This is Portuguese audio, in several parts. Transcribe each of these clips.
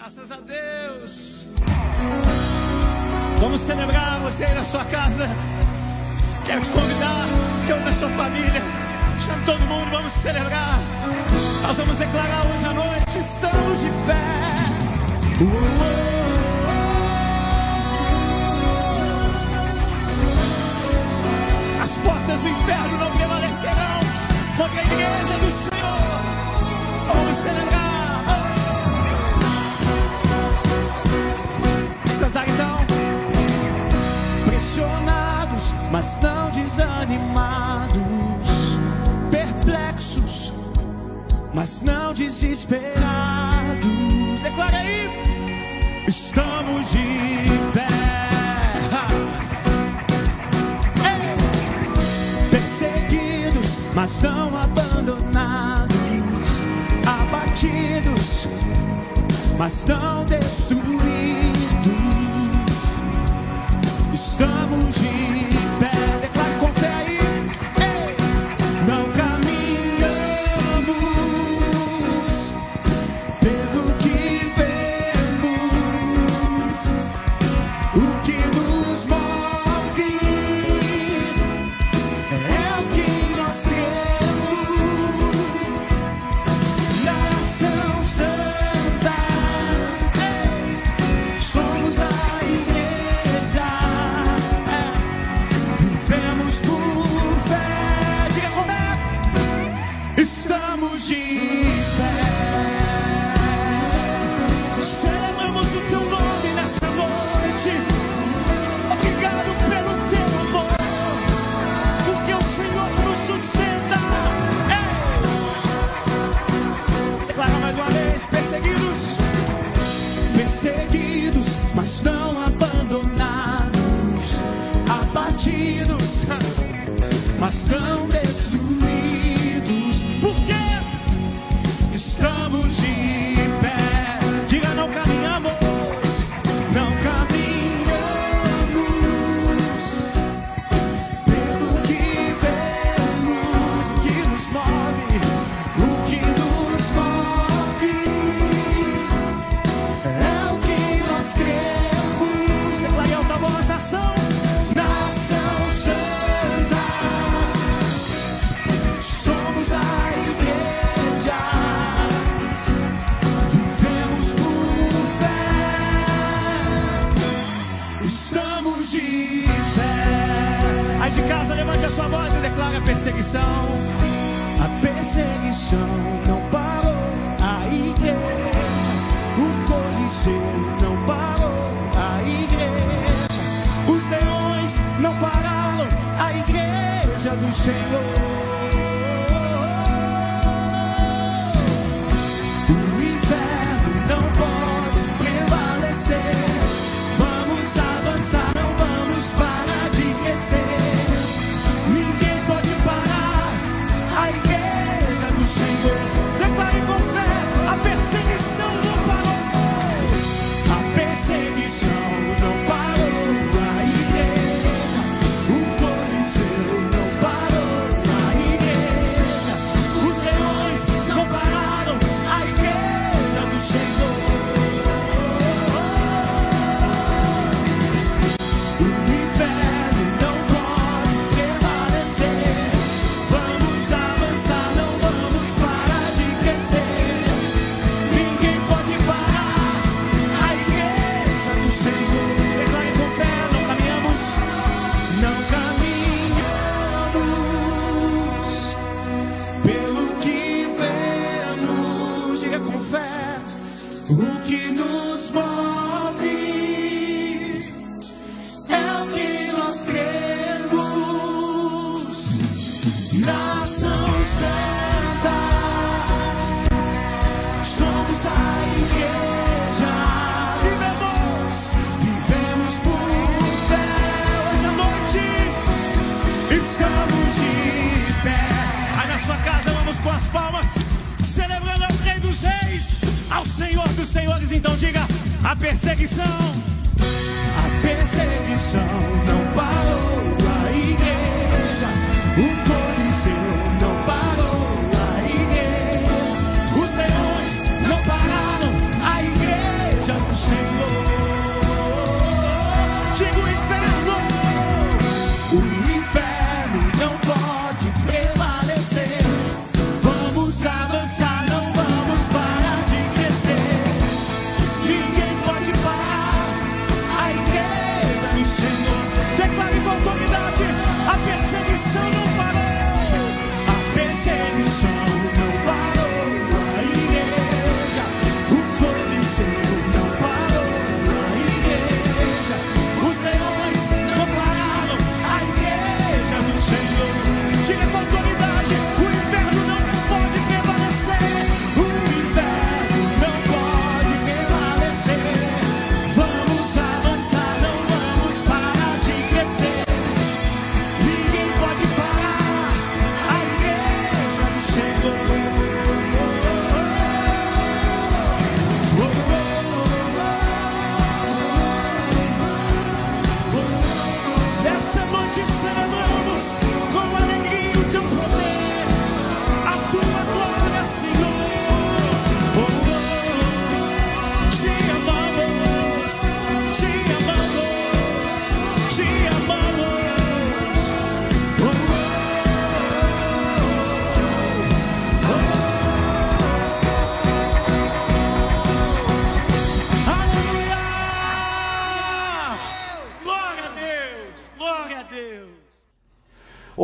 Graças a Deus. Vamos celebrar você aí na sua casa. Quero te convidar, eu na sua família. Chame todo mundo, vamos celebrar. Nós vamos declarar hoje à noite: estamos de pé. As portas do inferno não prevalecerão contra a igreja do Senhor. Vamos celebrar. Então, pressionados, mas não desanimados, perplexos, mas não desesperados. Declara aí: estamos de pé. Perseguidos, mas não abandonados, abatidos, mas não destruídos. Estamos de pé, declare com fé aí. Ei! Não caminhamos pelo que vemos, o que nos move é o que nós temos. Nação Santa, ei! Somos a igreja. Estamos de pé. Celebramos o teu nome nessa noite. Obrigado pelo teu amor, porque o Senhor nos sustenta. Declara mais uma vez: perseguidos, perseguidos, mas não abandonados, abatidos, mas não destruídos. Por quê? Estamos de pé. Diga: não caminhamos, não caminhamos pelo que vemos, o que nos move, o que nos move é o que nós cremos. Declare alta voz: nação, nação santa. Somos a igreja, vivemos por fé, estamos de pé. Aí de casa, levante a sua voz e declare a perseguição. A perseguição não parou a igreja, o Coliseu não parou a igreja, os leões não pararam a igreja do Senhor. Vamos avançar, não vamos parar de crescer. Ninguém pode parar a igreja do Senhor. Declare com fé: a perseguição não parou. A perseguição não parou a igreja, o Coliseu não parou a igreja, os leões não pararam a igreja do Senhor. O que nos move é o que nós cremos. Nação Santa, somos a igreja. Vivemos por fé. Hoje à noite estamos de pé. Aí na sua casa vamos com as palmas, celebrando ao Rei dos Reis, ao Senhor dos Senhores. Então diga: a perseguição não parou a igreja, o Coliseu não parou a igreja, os leões não pararam a igreja.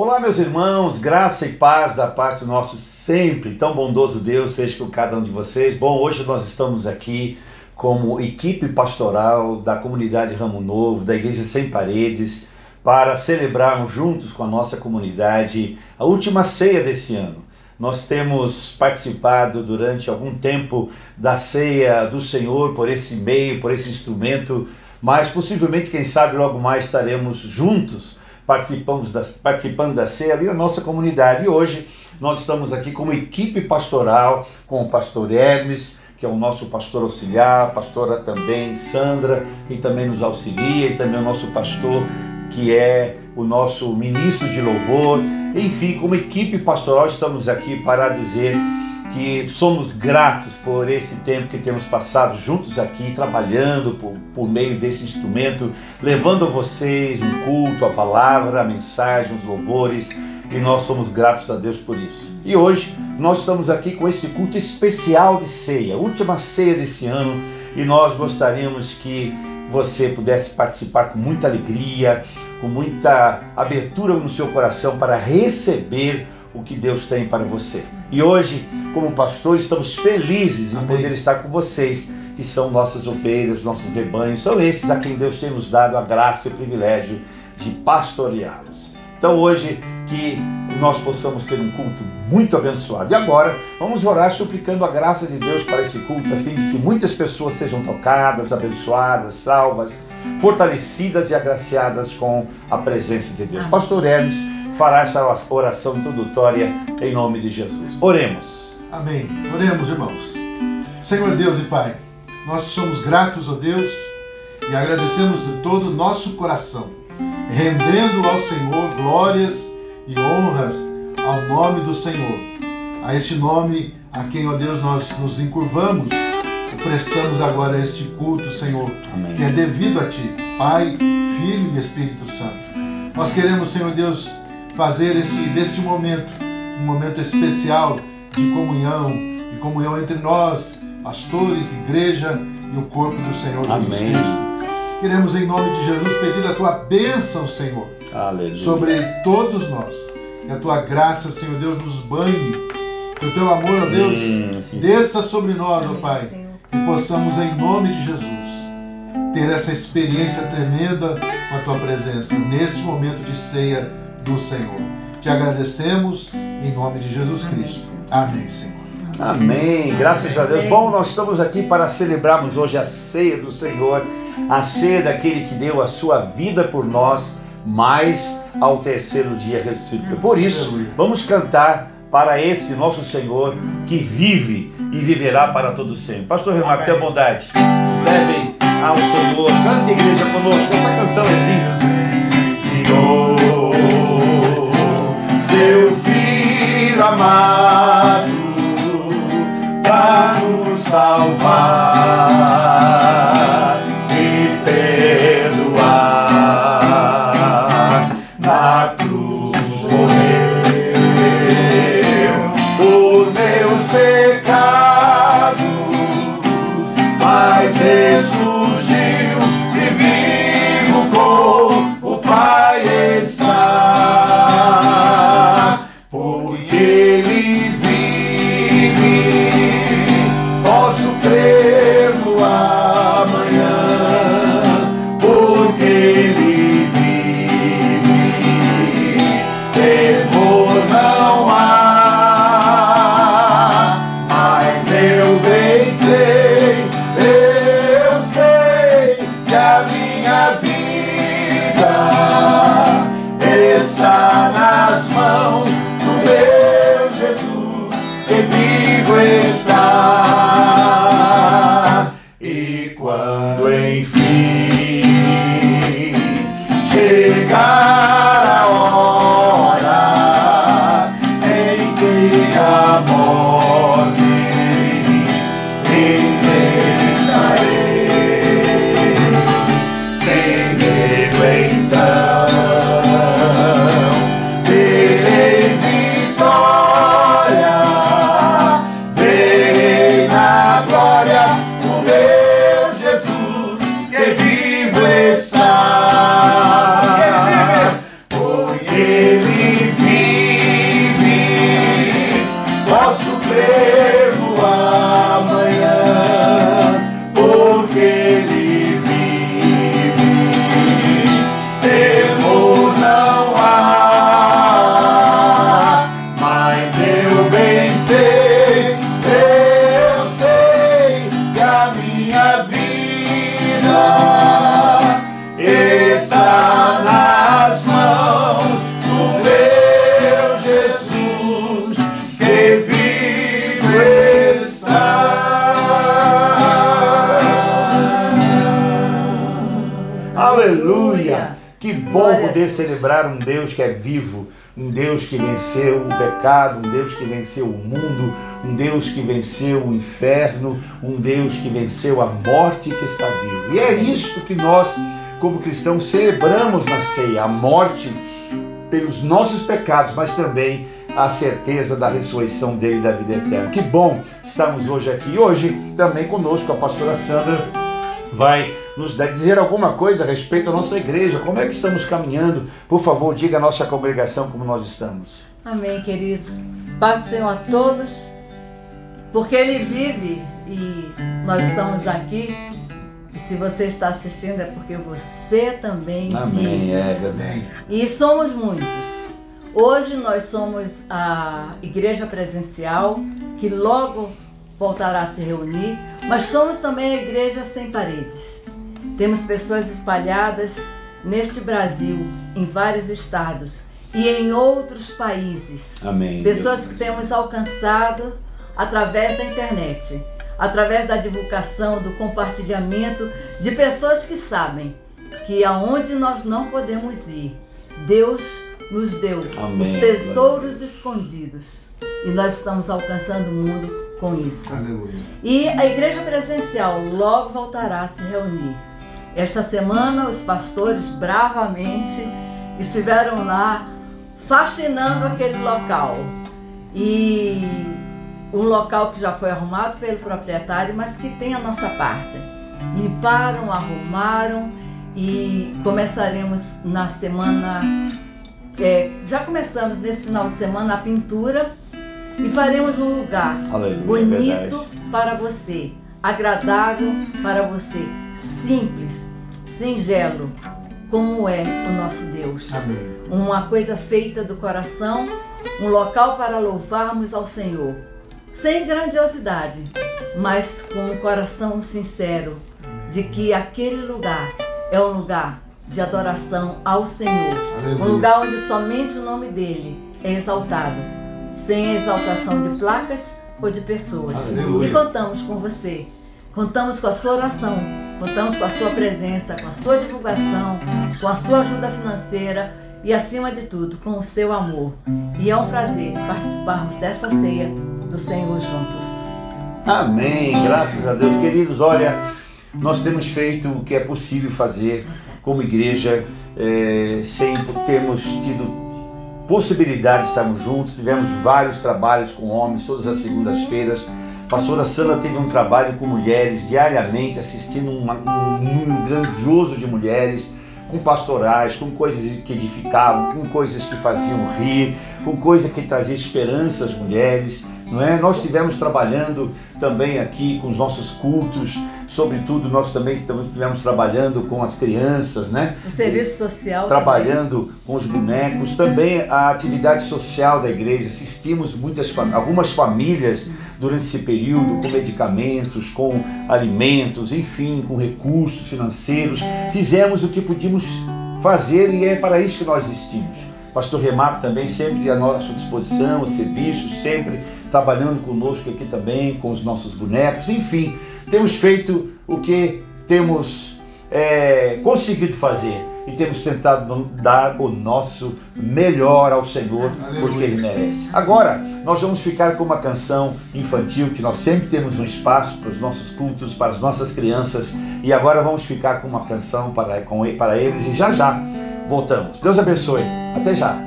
Olá, meus irmãos, graça e paz da parte do nosso sempre tão bondoso Deus seja com cada um de vocês. Bom, hoje nós estamos aqui como equipe pastoral da comunidade Ramo Novo, da Igreja Sem Paredes, para celebrarmos juntos com a nossa comunidade a última ceia desse ano. Nós temos participado durante algum tempo da ceia do Senhor por esse meio, por esse instrumento, mas possivelmente, quem sabe, logo mais estaremos juntos participando da ceia ali na nossa comunidade. E hoje nós estamos aqui como equipe pastoral, com o pastor Hermes, que é o nosso pastor auxiliar, a pastora também Sandra, e também nos auxilia, e também o nosso pastor, que é o nosso ministro de louvor. Enfim, como equipe pastoral estamos aqui para dizer que somos gratos por esse tempo que temos passado juntos aqui, trabalhando por meio desse instrumento, levando a vocês um culto, a palavra, a mensagem, os louvores, e nós somos gratos a Deus por isso. E hoje nós estamos aqui com esse culto especial de ceia, a última ceia desse ano, e nós gostaríamos que você pudesse participar com muita alegria, com muita abertura no seu coração para receber o que Deus tem para você. E hoje, como pastor, estamos felizes em poder estar com vocês, que são nossas ovelhas, nossos rebanhos, são esses a quem Deus tem nos dado a graça e o privilégio de pastoreá-los. Então hoje, que nós possamos ter um culto muito abençoado. E agora, vamos orar suplicando a graça de Deus para esse culto, a fim de que muitas pessoas sejam tocadas, abençoadas, salvas, fortalecidas e agraciadas com a presença de Deus. Pastor Hermes fará essa oração introdutória em nome de Jesus. Oremos. Amém. Oremos, irmãos. Senhor Deus e Pai, nós somos gratos a Deus e agradecemos de todo o nosso coração, rendendo ao Senhor glórias e honras ao nome do Senhor. A este nome a quem, ó Deus, nós nos encurvamos e prestamos agora este culto, Senhor, Amém. Que é devido a Ti, Pai, Filho e Espírito Santo. Nós queremos, Senhor Deus, fazer deste momento um momento especial de comunhão entre nós, pastores, igreja e o corpo do Senhor Jesus Amém. Cristo. Queremos, em nome de Jesus, pedir a Tua bênção, Senhor, Aleluia. sobre todos nós. Que a Tua graça, Senhor Deus, nos banhe. Que o Teu amor, ó Deus, sim. desça sobre nós, ó Pai, e possamos, em nome de Jesus, ter essa experiência tremenda com a Tua presença, neste momento de ceia do Senhor. Te agradecemos em nome de Jesus Cristo. Amém, Senhor. Amém. Graças a Deus. Bom, nós estamos aqui para celebrarmos hoje a ceia do Senhor, a ceia daquele que deu a sua vida por nós, mas ao terceiro dia ressuscitou. Por isso, vamos cantar para esse nosso Senhor que vive e viverá para todo sempre. Pastor Renato, tenha bondade, nos levem ao Senhor. Cante, igreja, conosco. Essa canção é simples. Seu Filho amado para nos salvar e perdoar. Na cruz morreu por meus pecados, mas ressurgiu e vivo com o Pai está. Porque Ele vive, posso crer no amanhã. Porque Ele vive, temor não há. Mas eu bem sei, eu sei que a minha vida está nas mãos do meu Jesus, que vivo está. E quando enfim chegar a hora em que a morte enfrentarei, sem medo então terei vitória, verei na glória o meu Jesus que vivo está. Porque Ele vive, temo amanhã, porque Ele vive. Temor não há, mas eu bem sei, eu sei que a minha vida está nas mãos do meu Jesus, que vivo está. Aleluia! Que bom poder celebrar um Deus que é vivo, um Deus que venceu o pecado, um Deus que venceu o mundo, um Deus que venceu o inferno, um Deus que venceu a morte, que está vivo. E é isto que nós, como cristãos, celebramos na ceia, a morte pelos nossos pecados, mas também a certeza da ressurreição dele e da vida eterna. Que bom estarmos hoje aqui. Hoje também conosco a pastora Sandra vai nos dizer alguma coisa a respeito da nossa igreja. Como é que estamos caminhando? Por favor, diga à nossa congregação como nós estamos. Amém, queridos. Paz do Senhor a todos, porque Ele vive e nós estamos aqui. E se você está assistindo é porque você também vive. Amém. E somos muitos. Hoje nós somos a igreja presencial, que logo voltará a se reunir, mas somos também a igreja sem paredes. Temos pessoas espalhadas neste Brasil, em vários estados e em outros países. Amém. Pessoas que temos alcançado através da internet, através da divulgação, do compartilhamento de pessoas que sabem que aonde nós não podemos ir, Deus nos deu os tesouros escondidos e nós estamos alcançando o mundo com isso. Aleluia. E a igreja presencial logo voltará a se reunir. Esta semana os pastores bravamente estiveram lá faxinando aquele local. E um local que já foi arrumado pelo proprietário, mas que tem a nossa parte. Limparam, arrumaram e começaremos na semana... já começamos nesse final de semana a pintura e faremos um lugar bonito para você, agradável para você, simples, singelo, como é o nosso Deus. Amém. Uma coisa feita do coração, um local para louvarmos ao Senhor, sem grandiosidade, mas com um coração sincero de que aquele lugar é um lugar de adoração ao Senhor. Aleluia. Um lugar onde somente o nome dele é exaltado, sem a exaltação de placas ou de pessoas. Aleluia. E contamos com você, contamos com a sua oração, contamos com a sua presença, com a sua divulgação, com a sua ajuda financeira e, acima de tudo, com o seu amor. E é um prazer participarmos dessa ceia do Senhor juntos. Amém, graças a Deus. Queridos, olha, nós temos feito o que é possível fazer como igreja, sem termos tido possibilidade de estarmos juntos. Tivemos vários trabalhos com homens todas as segundas-feiras. A pastora Sandra teve um trabalho com mulheres diariamente, assistindo um número grandioso de mulheres, com pastorais, com coisas que edificavam, com coisas que faziam rir, com coisas que traziam esperança às mulheres, não é? Nós estivemos trabalhando também aqui com os nossos cultos, sobretudo nós também estivemos trabalhando com as crianças, né? O serviço social. Trabalhando também com os bonecos, também a atividade social da igreja. Assistimos algumas famílias durante esse período com medicamentos, com alimentos, enfim, com recursos financeiros. Fizemos o que podíamos fazer e é para isso que nós existimos. Pastor Remarco também sempre à nossa disposição, a serviço, sempre trabalhando conosco aqui também, com os nossos bonecos, enfim, temos feito o que temos conseguido fazer e temos tentado dar o nosso melhor ao Senhor, porque Ele merece. Agora, nós vamos ficar com uma canção infantil, que nós sempre temos um espaço para os nossos cultos, para as nossas crianças, e agora vamos ficar com uma canção para eles e já voltamos. Deus abençoe. Até já.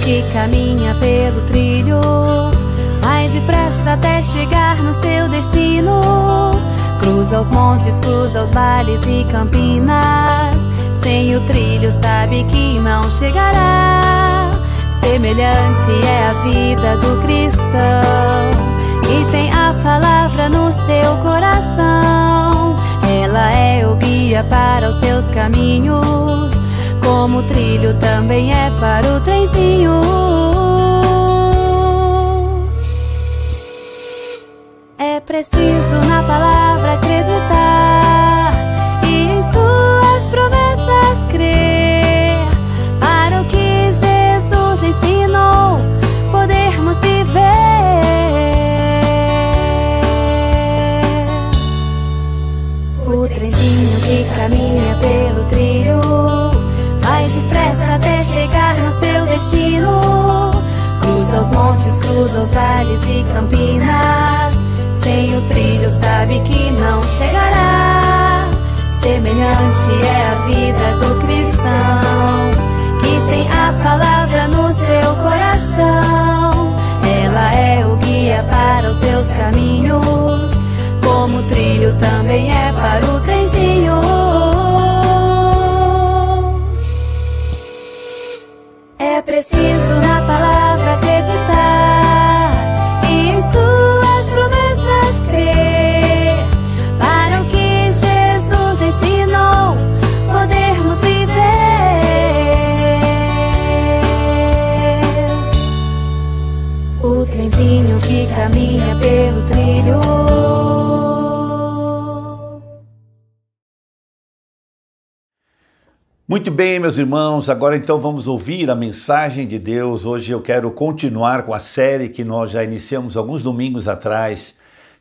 que caminha pelo trilho vai depressa até chegar no seu destino. Cruza os montes, cruza os vales e campinas. Sem o trilho sabe que não chegará. Semelhante é a vida do cristão, que tem a palavra no seu coração. Ela é o guia para os seus caminhos, como o trilho também é para o trenzinho. É preciso na palavra acreditar e em suas promessas crer. Para o que Jesus ensinou, podermos viver. O trenzinho que caminha pelo trilho vai depressa até chegar no seu destino. Cruza os montes, cruza os vales e campinas. Sem o trilho sabe que não chegará. Semelhante é a vida do cristão, que tem a palavra no seu coração. Ela é o guia para os seus caminhos, como o trilho também é para o trenzinho. É preciso na palavra acreditar e em suas promessas crer. Para o que Jesus ensinou, podermos viver. O trenzinho que caminha pelo trilho. Muito bem, meus irmãos, agora então vamos ouvir a mensagem de Deus. Hoje eu quero continuar com a série que nós já iniciamos alguns domingos atrás,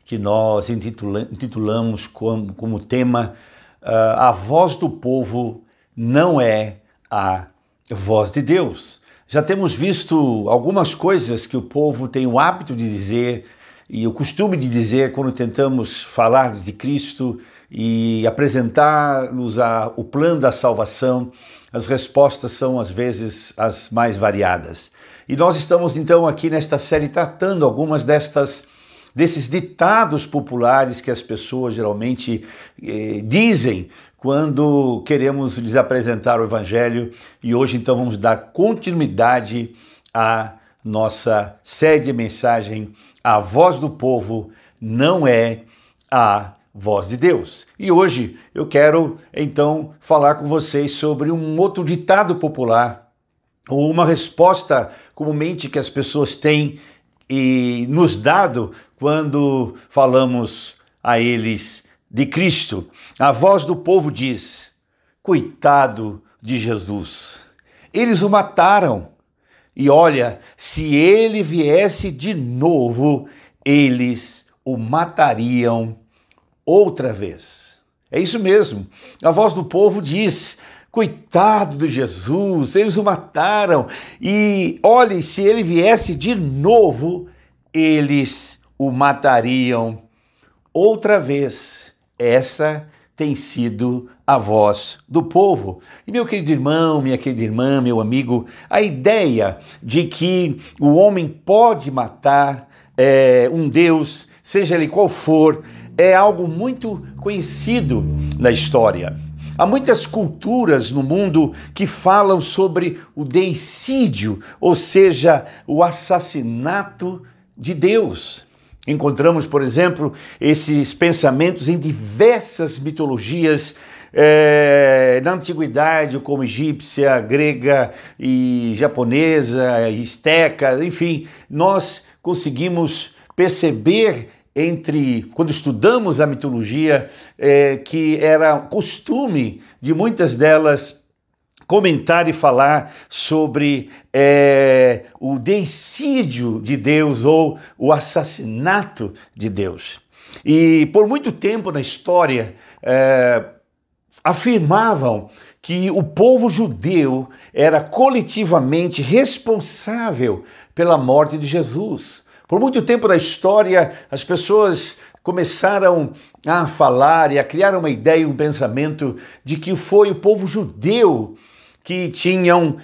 que nós intitulamos como tema A Voz do Povo Não é a Voz de Deus. Já temos visto algumas coisas que o povo tem o hábito de dizer e o costume de dizer quando tentamos falar de Cristo e apresentar-nos o plano da salvação. As respostas são às vezes as mais variadas. E nós estamos então aqui nesta série tratando algumas desses ditados populares que as pessoas geralmente dizem quando queremos lhes apresentar o Evangelho. E hoje então vamos dar continuidade à nossa série de mensagem A Voz do Povo Não é a Voz de Deus. E hoje eu quero então falar com vocês sobre um outro ditado popular, ou uma resposta comumente que as pessoas têm e nos dado quando falamos a eles de Cristo. A voz do povo diz: coitado de Jesus, eles o mataram, e olha, se ele viesse de novo, eles o matariam outra vez. É isso mesmo. A voz do povo diz: coitado de Jesus, eles o mataram. E olhe, se ele viesse de novo, eles o matariam outra vez. Essa tem sido a voz do povo. E meu querido irmão, minha querida irmã, meu amigo, a ideia de que o homem pode matar um Deus, seja ele qual for, é algo muito conhecido na história. Há muitas culturas no mundo que falam sobre o deicídio, ou seja, o assassinato de Deus. Encontramos, por exemplo, esses pensamentos em diversas mitologias na antiguidade, como egípcia, grega e japonesa, asteca, enfim, nós conseguimos perceber quando estudamos a mitologia, que era costume de muitas delas comentar e falar sobre o deicídio de Deus ou o assassinato de Deus. E por muito tempo na história afirmavam que o povo judeu era coletivamente responsável pela morte de Jesus. Por muito tempo na história, as pessoas começaram a falar e a criar uma ideia, um pensamento de que foi o povo judeu que tinham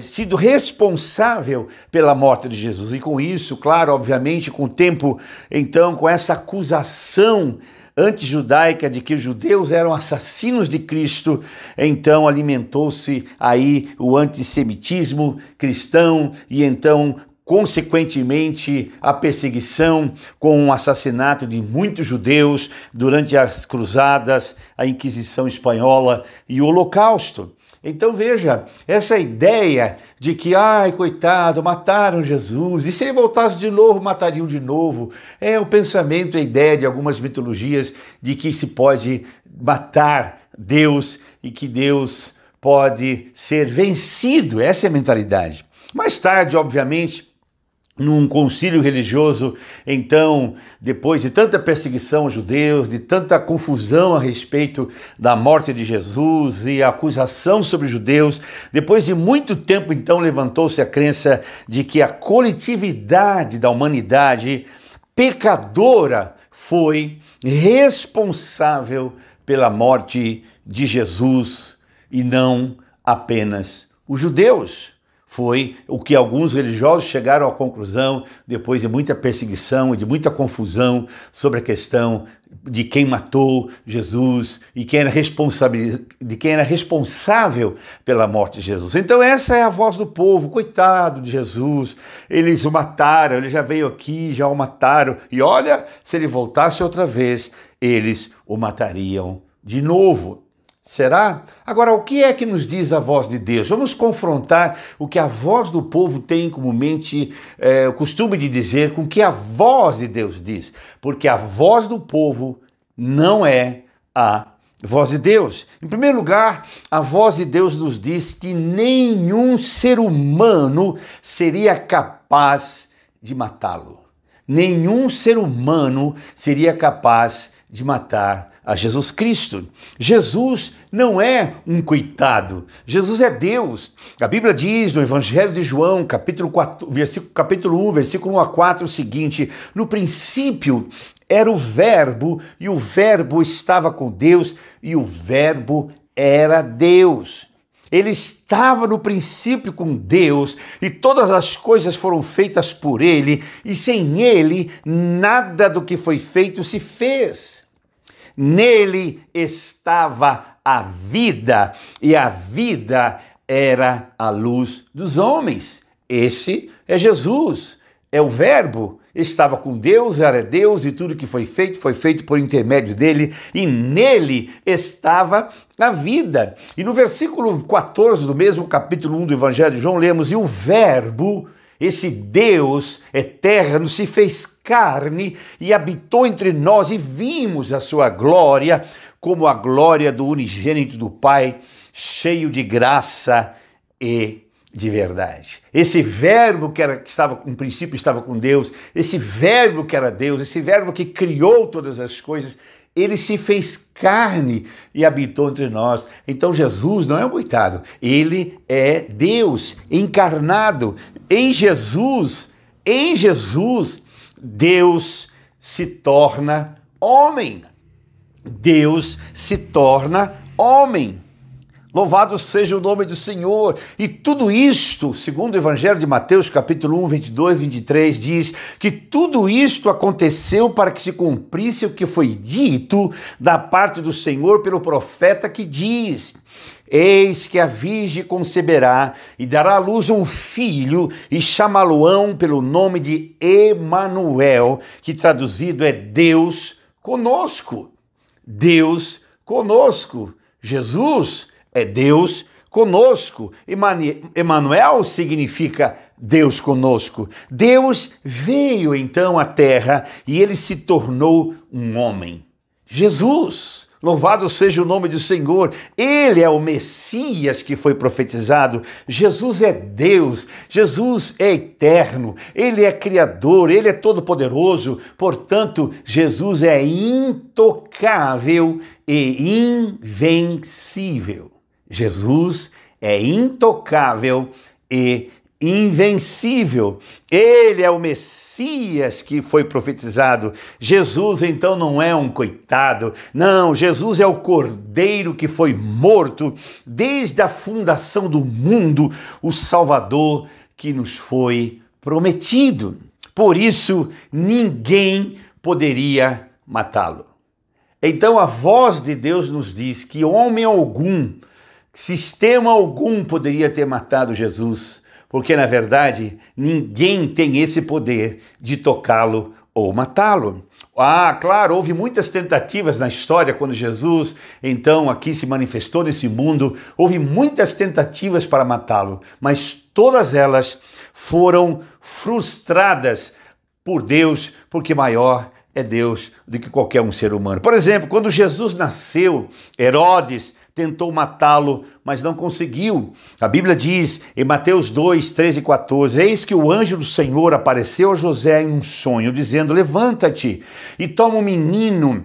sido responsável pela morte de Jesus. E com isso, claro, obviamente, com o tempo, então, com essa acusação antijudaica de que os judeus eram assassinos de Cristo, então alimentou-se aí o antissemitismo cristão e então, consequentemente, a perseguição com o assassinato de muitos judeus durante as cruzadas, a Inquisição Espanhola e o Holocausto. Então veja, essa ideia de que, ai, coitado, mataram Jesus, e se ele voltasse de novo, matariam de novo, é o pensamento, a ideia de algumas mitologias de que se pode matar Deus e que Deus pode ser vencido, essa é a mentalidade. Mais tarde, obviamente, num concílio religioso, então, depois de tanta perseguição aos judeus, de tanta confusão a respeito da morte de Jesus e a acusação sobre os judeus, depois de muito tempo, então, levantou-se a crença de que a coletividade da humanidade pecadora foi responsável pela morte de Jesus e não apenas os judeus. Foi o que alguns religiosos chegaram à conclusão depois de muita perseguição e de muita confusão sobre a questão de quem matou Jesus e quem era responsável pela morte de Jesus. Então essa é a voz do povo, coitado de Jesus, eles o mataram, ele já veio aqui, já o mataram, e olha, se ele voltasse outra vez, eles o matariam de novo. Será? Agora, o que é que nos diz a voz de Deus? Vamos confrontar o que a voz do povo tem comumente o costume de dizer com o que a voz de Deus diz. Porque a voz do povo não é a voz de Deus. Em primeiro lugar, a voz de Deus nos diz que nenhum ser humano seria capaz de matá-lo. Nenhum ser humano seria capaz de matar a Jesus Cristo. Jesus não é um coitado, Jesus é Deus. A Bíblia diz no Evangelho de João, capítulo 1, versículo 1 a 4, o seguinte: no princípio era o Verbo, e o Verbo estava com Deus, e o Verbo era Deus. Ele estava no princípio com Deus, e todas as coisas foram feitas por ele, e sem ele nada do que foi feito se fez. Nele estava a vida, e a vida era a luz dos homens. Esse é Jesus, é o Verbo, estava com Deus, era Deus, e tudo que foi feito por intermédio dele, e nele estava a vida. E no versículo 14 do mesmo capítulo 1 do Evangelho de João, lemos: e o Verbo, esse Deus eterno, se fez carne e habitou entre nós, e vimos a sua glória como a glória do unigênito do Pai, cheio de graça e de verdade. Esse Verbo que estava no princípio, estava com Deus, esse Verbo que era Deus, esse Verbo que criou todas as coisas, ele se fez carne e habitou entre nós. Então Jesus não é um coitado, ele é Deus encarnado. Em Jesus, Deus se torna homem. Deus se torna homem. Louvado seja o nome do Senhor. E tudo isto, segundo o Evangelho de Mateus, capítulo 1, 22, 23, diz que tudo isto aconteceu para que se cumprisse o que foi dito da parte do Senhor pelo profeta, que diz: eis que a virgem conceberá e dará à luz um filho, e chamá-lo-ão pelo nome de Emanuel, que traduzido é Deus conosco. Deus conosco. Jesus é Deus conosco. Emanuel significa Deus conosco. Deus veio então à terra e ele se tornou um homem. Jesus, louvado seja o nome do Senhor, ele é o Messias que foi profetizado. Jesus é Deus, Jesus é eterno, ele é criador, ele é todo-poderoso, portanto, Jesus é intocável e invencível. Jesus é intocável e invencível. Ele é o Messias que foi profetizado. Jesus então não é um coitado. Não, Jesus é o Cordeiro que foi morto desde a fundação do mundo, o Salvador que nos foi prometido. Por isso, ninguém poderia matá-lo. Então a voz de Deus nos diz que homem algum, sistema algum poderia ter matado Jesus, porque na verdade ninguém tem esse poder de tocá-lo ou matá-lo. Ah, claro, houve muitas tentativas na história quando Jesus então aqui se manifestou nesse mundo, houve muitas tentativas para matá-lo, mas todas elas foram frustradas por Deus, porque maior é Deus do que qualquer um ser humano. Por exemplo, quando Jesus nasceu, Herodes tentou matá-lo, mas não conseguiu. A Bíblia diz em Mateus 2, 13 e 14, eis que o anjo do Senhor apareceu a José em um sonho, dizendo, levanta-te e toma o menino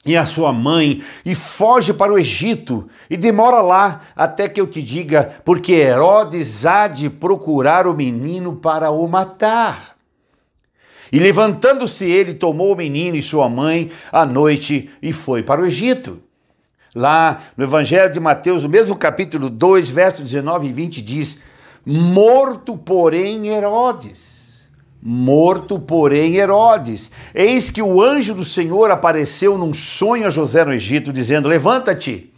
e a sua mãe e foge para o Egito e demora lá até que eu te diga, porque Herodes há de procurar o menino para o matar. E levantando-se ele, tomou o menino e sua mãe à noite e foi para o Egito. Lá no Evangelho de Mateus, no mesmo capítulo 2, versos 19 e 20, diz, morto porém Herodes, eis que o anjo do Senhor apareceu num sonho a José no Egito, dizendo, levanta-te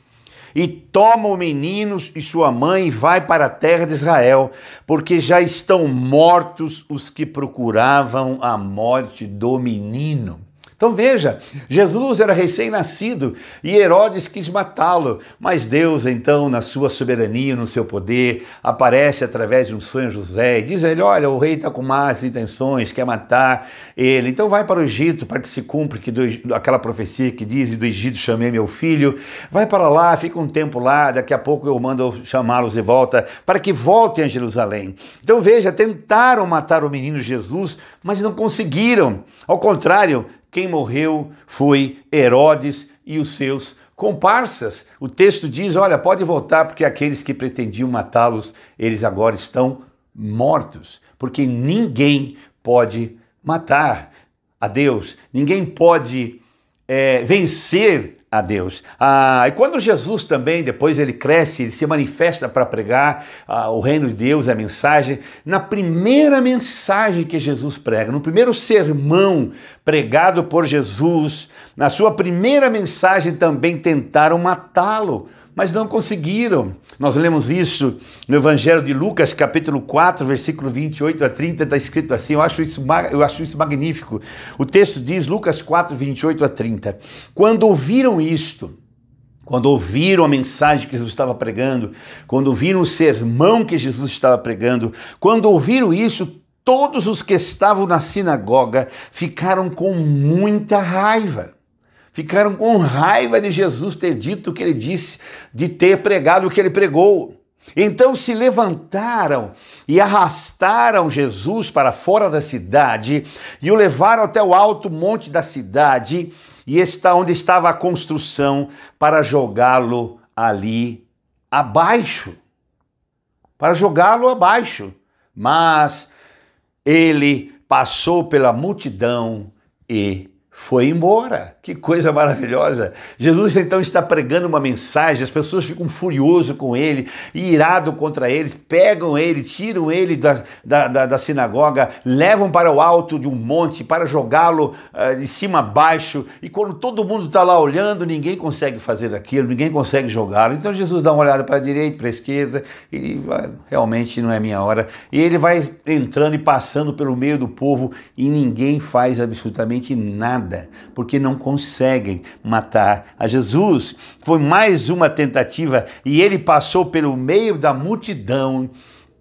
e toma o menino e sua mãe e vai para a terra de Israel, porque já estão mortos os que procuravam a morte do menino. Então veja, Jesus era recém-nascido e Herodes quis matá-lo, mas Deus então, na sua soberania, no seu poder, aparece através de um sonho a José e diz a ele, olha, o rei está com más intenções, quer matar ele, então vai para o Egito para que se cumpra aquela profecia que diz, do Egito chamei meu filho, vai para lá, fica um tempo lá, daqui a pouco eu mando chamá-los de volta, para que voltem a Jerusalém. Então veja, tentaram matar o menino Jesus, mas não conseguiram, ao contrário, quem morreu foi Herodes e os seus comparsas. O texto diz, olha, pode voltar porque aqueles que pretendiam matá-los, eles agora estão mortos. Porque ninguém pode matar a Deus, ninguém pode vencer a Deus. E quando Jesus também, depois ele cresce, ele se manifesta para pregar o reino de Deus, a mensagem, na primeira mensagem que Jesus prega, no primeiro sermão pregado por Jesus, na sua primeira mensagem também tentaram matá-lo, mas não conseguiram. Nós lemos isso no Evangelho de Lucas, capítulo 4, versículo 28 a 30, está escrito assim, eu acho isso magnífico. O texto diz, Lucas 4, 28 a 30, quando ouviram isto, quando ouviram a mensagem que Jesus estava pregando, quando ouviram o sermão que Jesus estava pregando, quando ouviram isso, todos os que estavam na sinagoga ficaram com muita raiva. Ficaram com raiva de Jesus ter dito o que ele disse, de ter pregado o que ele pregou. Então se levantaram e arrastaram Jesus para fora da cidade e o levaram até o alto monte da cidade e está onde estava a construção para jogá-lo ali abaixo. Para jogá-lo abaixo. Mas ele passou pela multidão e foi embora. Que coisa maravilhosa. Jesus então está pregando uma mensagem, as pessoas ficam furiosas com ele, irado contra eles, pegam ele, tiram ele da sinagoga, levam para o alto de um monte para jogá-lo de cima a baixo, e quando todo mundo está lá olhando, ninguém consegue fazer aquilo, ninguém consegue jogá-lo. Então Jesus dá uma olhada para a direita, para a esquerda, e realmente não é minha hora. E ele vai entrando e passando pelo meio do povo e ninguém faz absolutamente nada, porque não conseguem matar a Jesus. Foi mais uma tentativa e ele passou pelo meio da multidão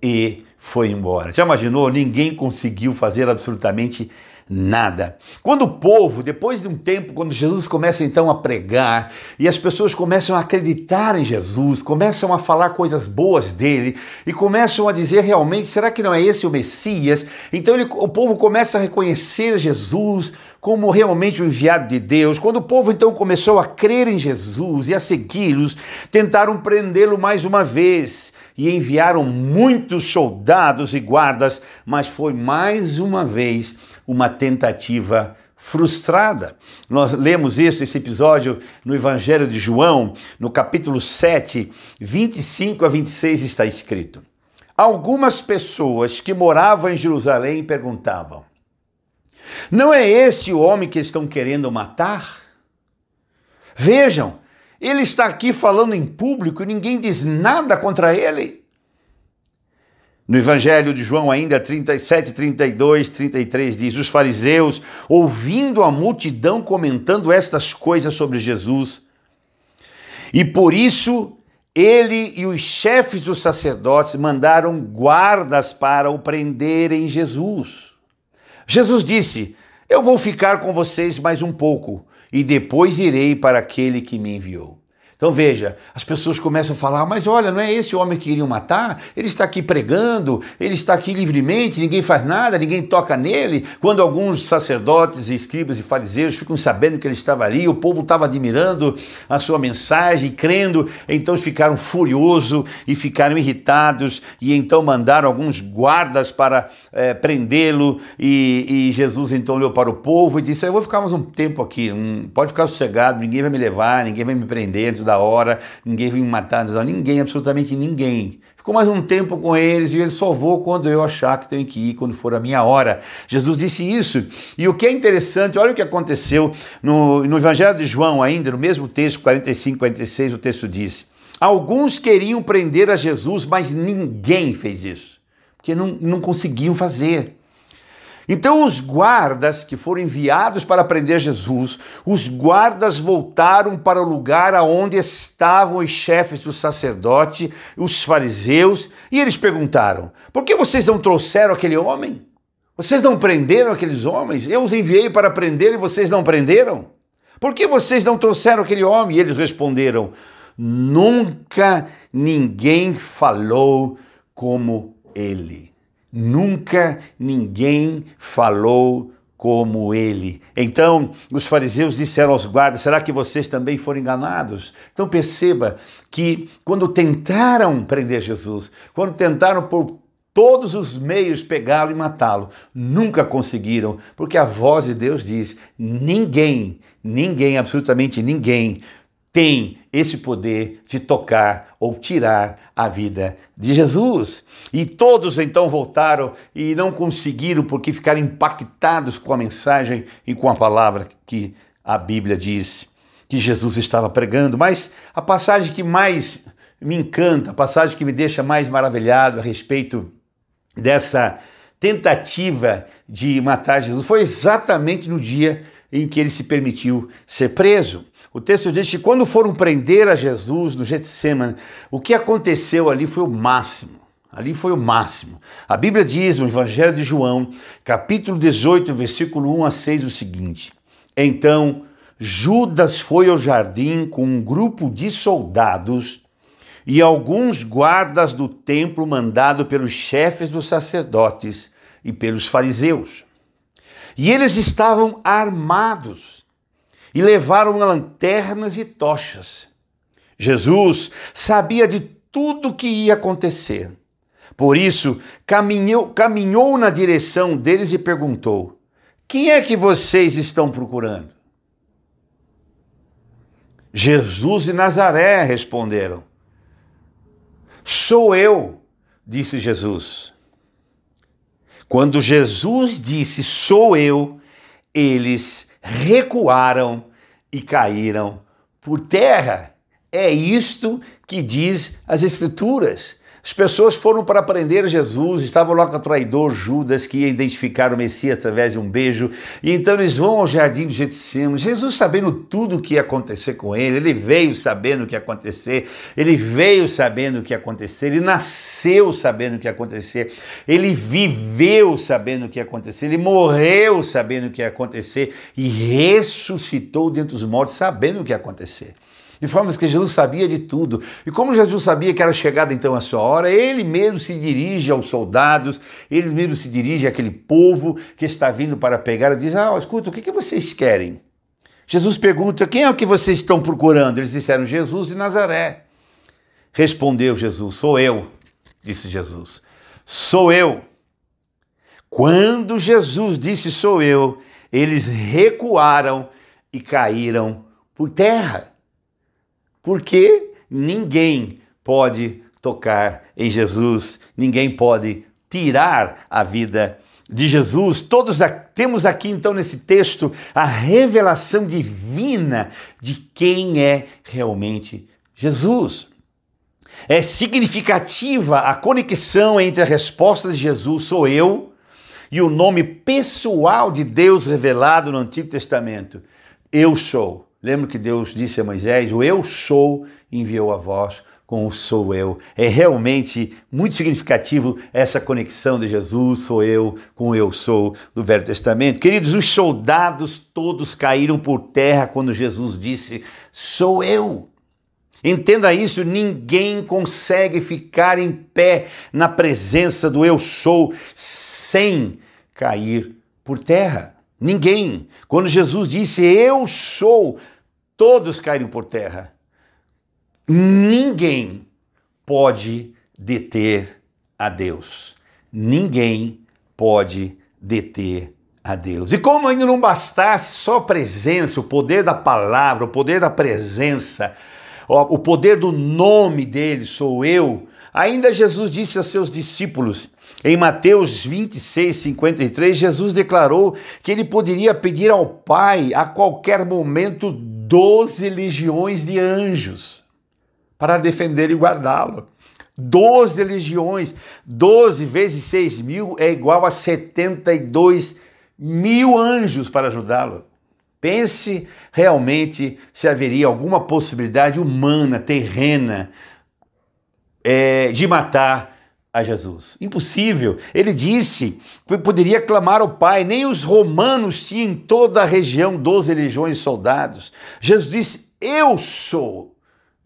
e foi embora. Já imaginou? Ninguém conseguiu fazer absolutamente nada. Quando o povo, depois de um tempo, quando Jesus começa então a pregar e as pessoas começam a acreditar em Jesus, começam a falar coisas boas dele e começam a dizer realmente, será que não é esse o Messias? Então o povo começa a reconhecer Jesus como realmente o enviado de Deus. Quando o povo então começou a crer em Jesus e a segui-los, tentaram prendê-lo mais uma vez e enviaram muitos soldados e guardas, mas foi mais uma vez uma tentativa frustrada. Nós lemos esse episódio no Evangelho de João, no capítulo 7, 25 a 26 está escrito: algumas pessoas que moravam em Jerusalém perguntavam: não é este o homem que estão querendo matar? Vejam, ele está aqui falando em público e ninguém diz nada contra ele. No Evangelho de João ainda 37, 32, 33 diz: os fariseus, ouvindo a multidão comentando estas coisas sobre Jesus, e por isso ele e os chefes dos sacerdotes mandaram guardas para o prenderem Jesus. Jesus disse: eu vou ficar com vocês mais um pouco e depois irei para aquele que me enviou. Então veja, as pessoas começam a falar: mas olha, não é esse o homem que iriam matar? Ele está aqui pregando, ele está aqui livremente, ninguém faz nada, ninguém toca nele. Quando alguns sacerdotes, escribas e fariseus ficam sabendo que ele estava ali, o povo estava admirando a sua mensagem, crendo, então ficaram furiosos e ficaram irritados e então mandaram alguns guardas para prendê-lo e Jesus então olhou para o povo e disse: eu vou ficar mais um tempo aqui, pode ficar sossegado, ninguém vai me levar, ninguém vai me prender antes da hora, ninguém vai me matar, ninguém, absolutamente ninguém. Ficou mais um tempo com eles e ele só vou quando eu achar que tenho que ir, quando for a minha hora. Jesus disse isso. E o que é interessante, olha o que aconteceu no Evangelho de João ainda, no mesmo texto, 45, 46, o texto diz: alguns queriam prender a Jesus, mas ninguém fez isso, porque não conseguiam fazer. Então os guardas que foram enviados para prender Jesus, os guardas voltaram para o lugar aonde estavam os chefes do sacerdote, os fariseus, e eles perguntaram: por que vocês não trouxeram aquele homem? Vocês não prenderam aqueles homens? Eu os enviei para prender e vocês não prenderam? Por que vocês não trouxeram aquele homem? E eles responderam: nunca ninguém falou como ele. Nunca ninguém falou como ele. Então os fariseus disseram aos guardas: será que vocês também foram enganados? Então perceba que quando tentaram prender Jesus, quando tentaram por todos os meios pegá-lo e matá-lo, nunca conseguiram, porque a voz de Deus diz: ninguém, absolutamente ninguém tem esse poder de tocar ou tirar a vida de Jesus. E todos então voltaram e não conseguiram, porque ficaram impactados com a mensagem e com a palavra que a Bíblia diz que Jesus estava pregando. Mas a passagem que mais me encanta, a passagem que me deixa mais maravilhado a respeito dessa tentativa de matar Jesus, foi exatamente no dia em que ele se permitiu ser preso. O texto diz que quando foram prender a Jesus no Getsêmani, o que aconteceu ali foi o máximo. Ali foi o máximo. A Bíblia diz no Evangelho de João, capítulo 18, versículo 1 a 6, o seguinte: então Judas foi ao jardim com um grupo de soldados e alguns guardas do templo mandado pelos chefes dos sacerdotes e pelos fariseus. E eles estavam armados e levaram lanternas e tochas. Jesus sabia de tudo o que ia acontecer. Por isso, caminhou na direção deles e perguntou: quem é que vocês estão procurando? Jesus de Nazaré, responderam. Sou eu, disse Jesus. Quando Jesus disse sou eu, eles recuaram e caíram por terra. É isto que diz as Escrituras. As pessoas foram para prender Jesus, estavam lá com o traidor Judas, que ia identificar o Messias através de um beijo, e então eles vão ao jardim de Getsêmani. Jesus sabendo tudo o que ia acontecer com ele veio sabendo o que ia acontecer, ele veio sabendo o que ia acontecer, ele nasceu sabendo o que ia acontecer, ele viveu sabendo o que ia acontecer, ele morreu sabendo o que ia acontecer e ressuscitou dentre os mortos sabendo o que ia acontecer. De forma que Jesus sabia de tudo. E como Jesus sabia que era chegada então a sua hora, ele mesmo se dirige aos soldados, ele mesmo se dirige àquele povo que está vindo para pegar e diz, escuta, o que vocês querem? Jesus pergunta, quem é o que vocês estão procurando? Eles disseram, Jesus de Nazaré. Respondeu Jesus, sou eu, disse Jesus, sou eu. Quando Jesus disse sou eu, eles recuaram e caíram por terra. Porque ninguém pode tocar em Jesus, ninguém pode tirar a vida de Jesus. Todos temos aqui então nesse texto a revelação divina de quem é realmente Jesus. É significativa a conexão entre a resposta de Jesus, sou eu, e o nome pessoal de Deus revelado no Antigo Testamento, eu sou. Lembra que Deus disse a Moisés, o eu sou enviou a vós com o sou eu. É realmente muito significativo essa conexão de Jesus, sou eu, com o eu sou do Velho Testamento. Queridos, os soldados todos caíram por terra quando Jesus disse, sou eu. Entenda isso, ninguém consegue ficar em pé na presença do eu sou sem cair por terra. Ninguém. Quando Jesus disse, eu sou, todos caíram por terra. Ninguém pode deter a Deus. Ninguém pode deter a Deus. E como ainda não bastasse só a presença, o poder da palavra, o poder da presença, o poder do nome dele, sou eu, ainda Jesus disse aos seus discípulos, em Mateus 26, 53, Jesus declarou que ele poderia pedir ao Pai a qualquer momento 12 legiões de anjos para defender e guardá-lo. 12 legiões, 12 vezes 6 mil é igual a 72 mil anjos para ajudá-lo. Pense realmente se haveria alguma possibilidade humana, terrena, de matar a Jesus. Impossível. Ele disse que poderia clamar ao Pai. Nem os romanos tinham em toda a região 12 legiões de soldados. Jesus disse, eu sou.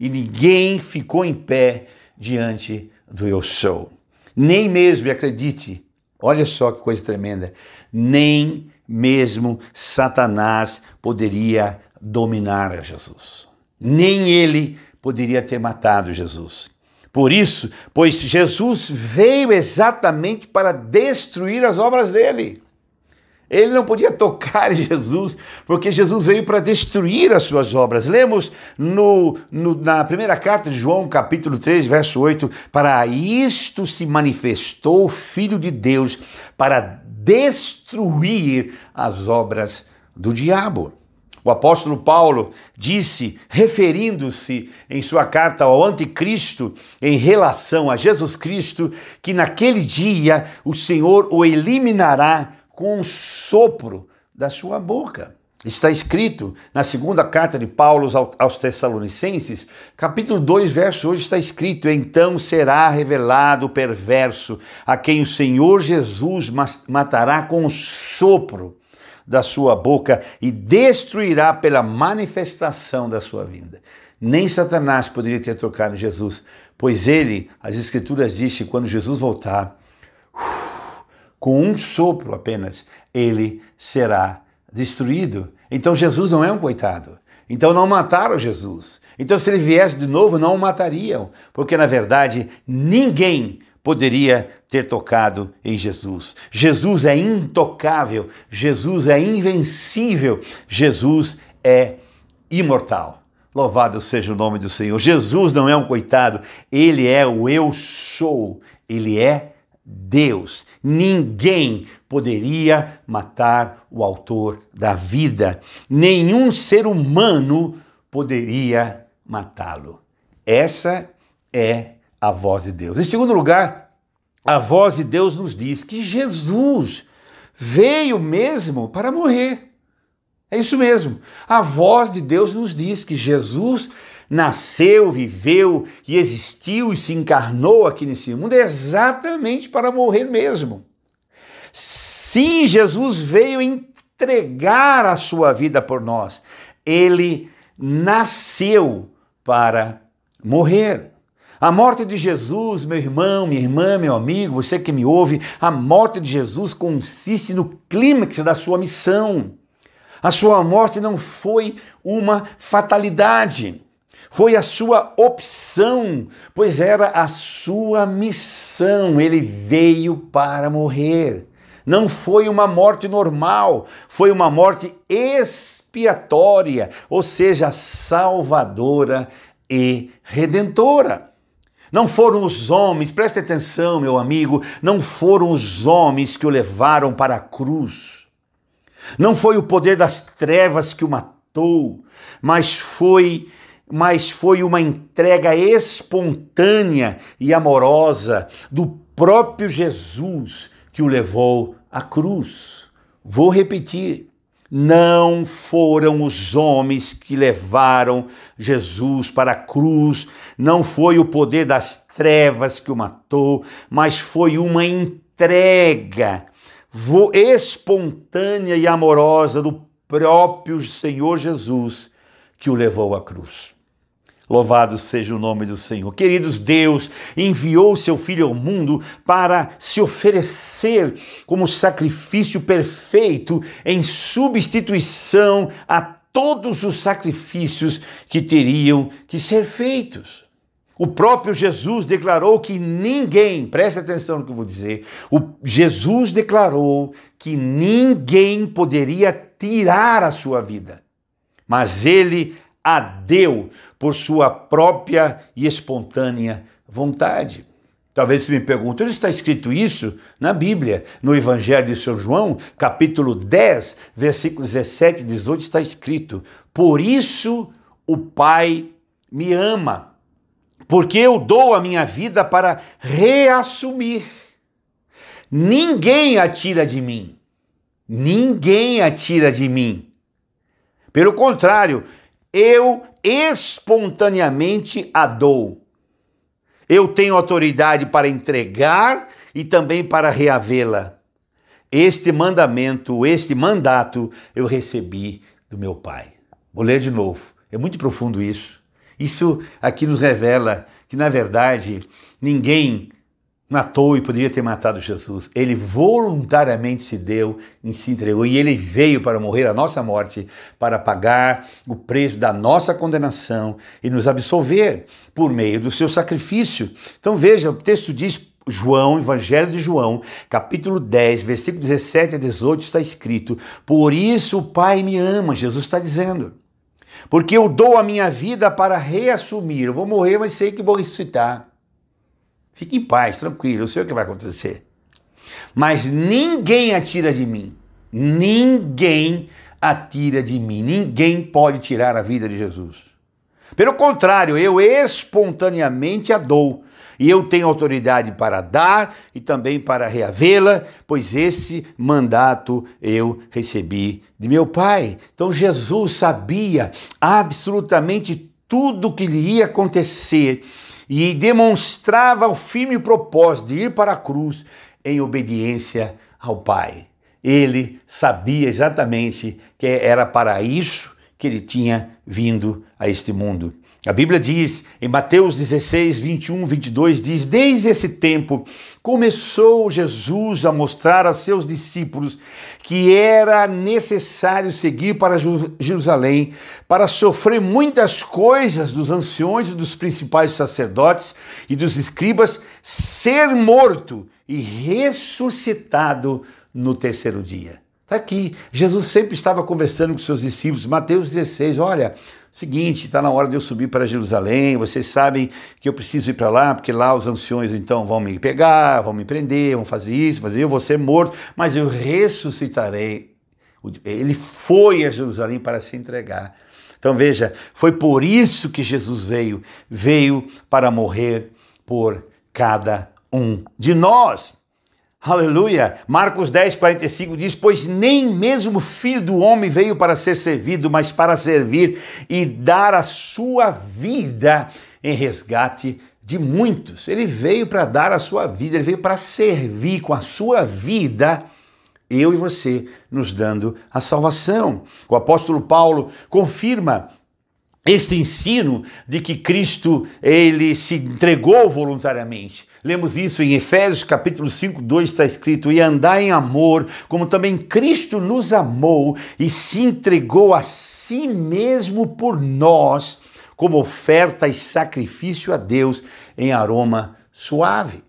E ninguém ficou em pé diante do eu sou. Nem mesmo, e acredite, olha só que coisa tremenda, nem mesmo Satanás poderia dominar a Jesus. Nem ele poderia ter matado Jesus. Por isso, pois Jesus veio exatamente para destruir as obras dele. Ele não podia tocar em Jesus, porque Jesus veio para destruir as suas obras. Lemos na primeira carta de João, capítulo 3, verso 8, para isto se manifestou o Filho de Deus, para destruir as obras do diabo. O apóstolo Paulo disse, referindo-se em sua carta ao anticristo, em relação a Jesus Cristo, que naquele dia o Senhor o eliminará com um sopro da sua boca. Está escrito na segunda carta de Paulo aos Tessalonicenses, capítulo 2, verso 8, está escrito, então será revelado o perverso, a quem o Senhor Jesus matará com um sopro da sua boca e destruirá pela manifestação da sua vinda. Nem Satanás poderia ter tocado em Jesus, pois ele, as Escrituras dizem, quando Jesus voltar, com um sopro apenas, ele será destruído. Então Jesus não é um coitado. Então não mataram Jesus. Então se ele viesse de novo, não o matariam, porque na verdade ninguém poderia ter tocado em Jesus. Jesus é intocável, Jesus é invencível, Jesus é imortal. Louvado seja o nome do Senhor. Jesus não é um coitado, ele é o eu sou, ele é Deus. Ninguém poderia matar o autor da vida. Nenhum ser humano poderia matá-lo. Essa é a voz de Deus. Em segundo lugar, a voz de Deus nos diz que Jesus veio mesmo para morrer. É isso mesmo. A voz de Deus nos diz que Jesus nasceu, viveu e existiu e se encarnou aqui nesse mundo exatamente para morrer mesmo. Sim, Jesus veio entregar a sua vida por nós. Ele nasceu para morrer. A morte de Jesus, meu irmão, minha irmã, meu amigo, você que me ouve, a morte de Jesus consiste no clímax da sua missão. A sua morte não foi uma fatalidade, foi a sua opção, pois era a sua missão. Ele veio para morrer. Não foi uma morte normal, foi uma morte expiatória, ou seja, salvadora e redentora. Não foram os homens, preste atenção, meu amigo, não foram os homens que o levaram para a cruz. Não foi o poder das trevas que o matou, mas foi uma entrega espontânea e amorosa do próprio Jesus que o levou à cruz. Vou repetir. Não foram os homens que levaram Jesus para a cruz, não foi o poder das trevas que o matou, mas foi uma entrega espontânea e amorosa do próprio Senhor Jesus que o levou à cruz. Louvado seja o nome do Senhor. Queridos, Deus enviou seu Filho ao mundo para se oferecer como sacrifício perfeito em substituição a todos os sacrifícios que teriam que ser feitos. O próprio Jesus declarou que ninguém, preste atenção no que eu vou dizer, Jesus declarou que ninguém poderia tirar a sua vida, mas ele a deu por sua própria e espontânea vontade. Talvez você me pergunte, onde está escrito isso? Na Bíblia, no Evangelho de São João, capítulo 10, versículos 17 e 18, está escrito: por isso o Pai me ama, porque eu dou a minha vida para reassumir. Ninguém a tira de mim. Ninguém a tira de mim. Pelo contrário, eu espontaneamente a dou. Eu tenho autoridade para entregar e também para reavê-la. Este mandato eu recebi do meu Pai. Vou ler de novo. É muito profundo isso. Isso aqui nos revela que, na verdade, ninguém matou e poderia ter matado Jesus. Ele voluntariamente se deu e se entregou, e ele veio para morrer a nossa morte, para pagar o preço da nossa condenação e nos absolver por meio do seu sacrifício. Então veja, o texto diz, João, Evangelho de João, capítulo 10, versículo 17 a 18, está escrito: por isso o Pai me ama, Jesus está dizendo, porque eu dou a minha vida para reassumir. Eu vou morrer, mas sei que vou ressuscitar. Fique em paz, tranquilo, eu sei o que vai acontecer. Mas ninguém a tira de mim. Ninguém a tira de mim. Ninguém pode tirar a vida de Jesus. Pelo contrário, eu espontaneamente a dou. E eu tenho autoridade para dar e também para reavê-la, pois esse mandato eu recebi de meu Pai. Então Jesus sabia absolutamente tudo o que lhe ia acontecer e demonstrava o firme propósito de ir para a cruz em obediência ao Pai. Ele sabia exatamente que era para isso que ele tinha vindo a este mundo. A Bíblia diz, em Mateus 16, 21, 22, diz: desde esse tempo começou Jesus a mostrar aos seus discípulos que era necessário seguir para Jerusalém, para sofrer muitas coisas dos anciões e dos principais sacerdotes e dos escribas, ser morto e ressuscitado no terceiro dia. Está aqui, Jesus sempre estava conversando com seus discípulos. Mateus 16, olha, seguinte, está na hora de eu subir para Jerusalém, vocês sabem que eu preciso ir para lá, porque lá os anciões então vão me pegar, vão me prender, vão fazer isso, eu vou ser morto, mas eu ressuscitarei. Ele foi a Jerusalém para se entregar. Então veja, foi por isso que Jesus veio para morrer por cada um de nós. Aleluia! Marcos 10, 45 diz: pois nem mesmo o Filho do Homem veio para ser servido, mas para servir e dar a sua vida em resgate de muitos. Ele veio para dar a sua vida, ele veio para servir com a sua vida, eu e você, nos dando a salvação. O apóstolo Paulo confirma este ensino de que Cristo, ele se entregou voluntariamente. Lemos isso em Efésios capítulo 5, 2, está escrito: e andai em amor, como também Cristo nos amou e se entregou a si mesmo por nós, como oferta e sacrifício a Deus em aroma suave.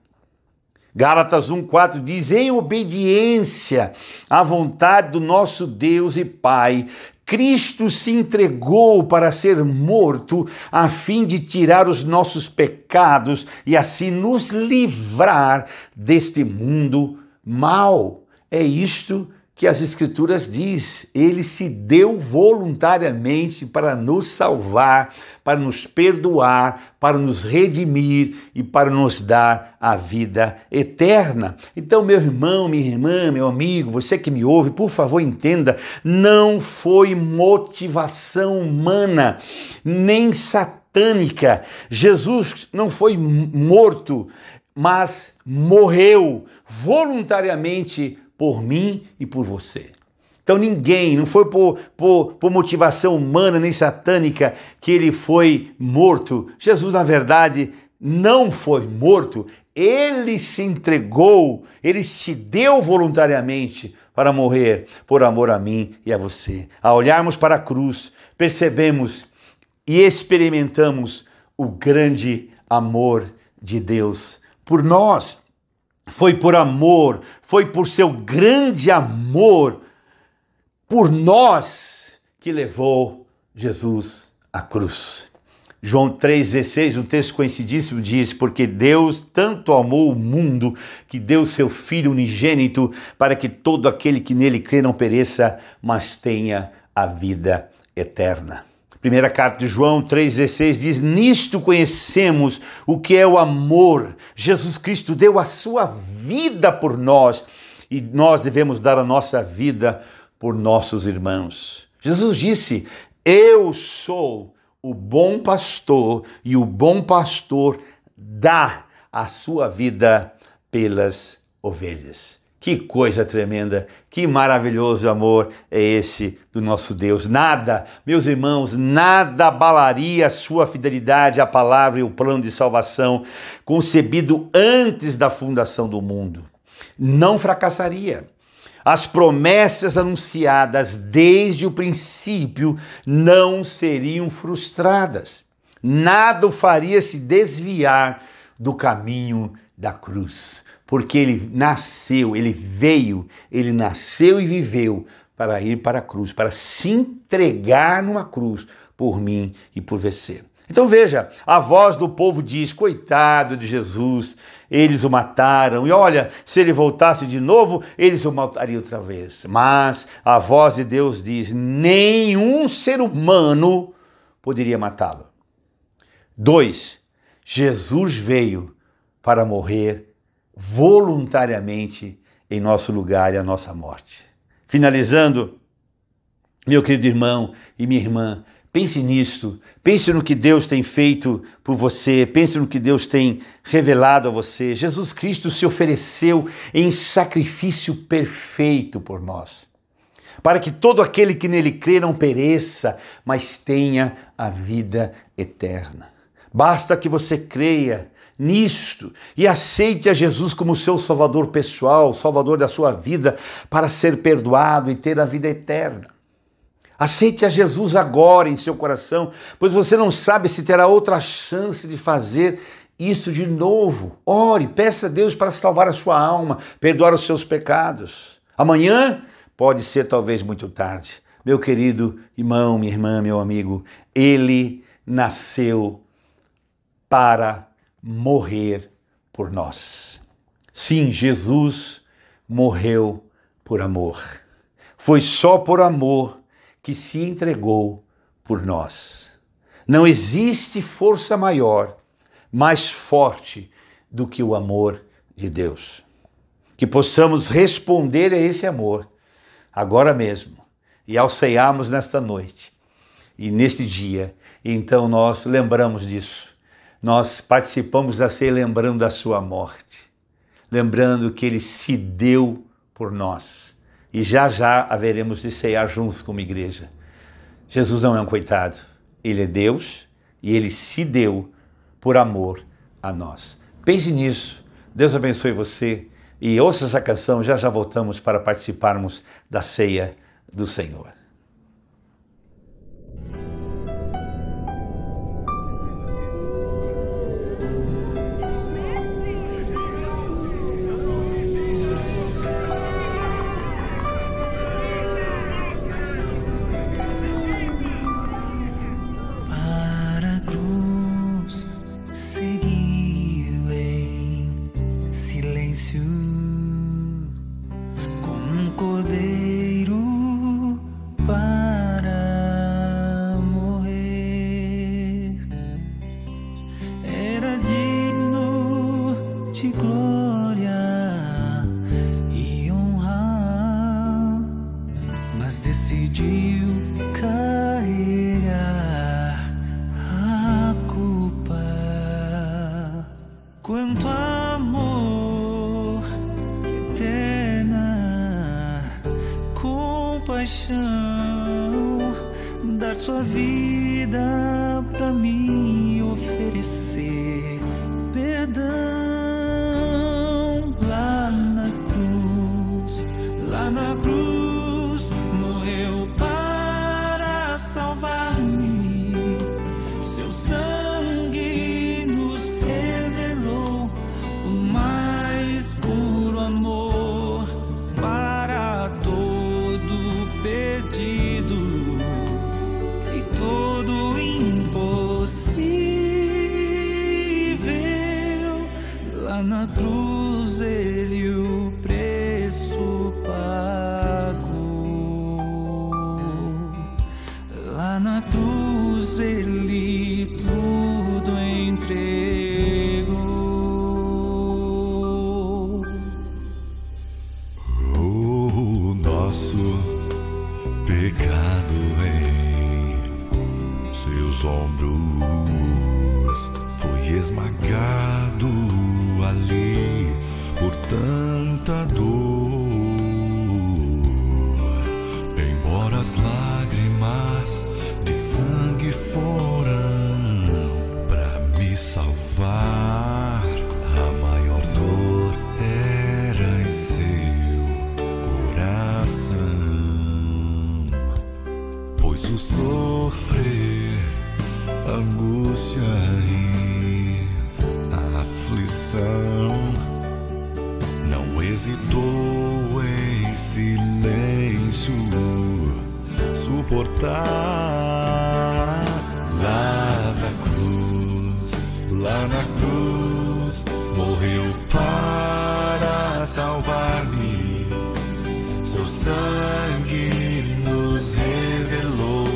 Gálatas 1,4 diz: em obediência à vontade do nosso Deus e Pai, Cristo se entregou para ser morto, a fim de tirar os nossos pecados e assim nos livrar deste mundo mau. É isto que as Escrituras diz. Ele se deu voluntariamente para nos salvar, para nos perdoar, para nos redimir e para nos dar a vida eterna. Então, meu irmão, minha irmã, meu amigo, você que me ouve, por favor, entenda, não foi motivação humana, nem satânica. Jesus não foi morto, mas morreu voluntariamente por mim e por você. Então ninguém, não foi por motivação humana nem satânica que ele foi morto. Jesus, na verdade, não foi morto. Ele se entregou, ele se deu voluntariamente para morrer por amor a mim e a você. Ao olharmos para a cruz, percebemos e experimentamos o grande amor de Deus por nós. Foi por amor, foi por seu grande amor por nós que levou Jesus à cruz. João 3,16, um texto conhecidíssimo, diz: porque Deus tanto amou o mundo que deu seu Filho unigênito para que todo aquele que nele crê não pereça, mas tenha a vida eterna. Primeira carta de João 3,16 diz: nisto conhecemos o que é o amor. Jesus Cristo deu a sua vida por nós e nós devemos dar a nossa vida por nossos irmãos. Jesus disse: eu sou o bom pastor e o bom pastor dá a sua vida pelas ovelhas. Que coisa tremenda, que maravilhoso amor é esse do nosso Deus. Nada, meus irmãos, nada abalaria a sua fidelidade à palavra e o plano de salvação concebido antes da fundação do mundo. Não fracassaria. As promessas anunciadas desde o princípio não seriam frustradas. Nada o faria se desviar do caminho da cruz. Porque ele nasceu, ele veio, ele nasceu e viveu para ir para a cruz, para se entregar numa cruz por mim e por você. Então veja, a voz do povo diz: coitado de Jesus, eles o mataram, e olha, se ele voltasse de novo, eles o matariam outra vez. Mas a voz de Deus diz: nenhum ser humano poderia matá-lo. 2. Jesus veio para morrer voluntariamente em nosso lugar e a nossa morte. Finalizando, meu querido irmão e minha irmã, pense nisto, pense no que Deus tem feito por você, pense no que Deus tem revelado a você. Jesus Cristo se ofereceu em sacrifício perfeito por nós, para que todo aquele que nele crê não pereça, mas tenha a vida eterna. Basta que você creia nisto e aceite a Jesus como seu salvador pessoal, salvador da sua vida, para ser perdoado e ter a vida eterna. Aceite a Jesus agora em seu coração, pois você não sabe se terá outra chance de fazer isso de novo. Ore, peça a Deus para salvar a sua alma, perdoar os seus pecados. Amanhã pode ser talvez muito tarde. Meu querido irmão, minha irmã, meu amigo, ele nasceu para morrer por nós. Sim, Jesus morreu por amor. Foi só por amor que se entregou por nós. Não existe força maior, mais forte do que o amor de Deus. Que possamos responder a esse amor agora mesmo e ao ceiarmos nesta noite e neste dia. Então nós lembramos disso. Nós participamos da ceia lembrando da sua morte, lembrando que ele se deu por nós. E já já haveremos de ceiar juntos como igreja. Jesus não é um coitado, ele é Deus e ele se deu por amor a nós. Pense nisso, Deus abençoe você e ouça essa canção, já já voltamos para participarmos da ceia do Senhor. Decidiu carregar a culpa. Quanto amor, que eterna compaixão, dar sua vida pra mim oferecer perdão. Lá na cruz, lá na cruz morreu para salvar-me. Seu sangue nos revelou o mais puro amor para todo perdido e todo impossível. Lá na cruz ele o preço pagou. Lá na cruz ele tudo entregou. O nosso pecado em seus ombros foi esmagado ali por tanta dor. Embora as lágrimas de sangue foram pra me salvar, a maior dor era em seu coração, pois o sofrer, a angústia e a aflição não hesitou em silêncio suportar. Lá na cruz, morreu para salvar-me. Seu sangue nos revelou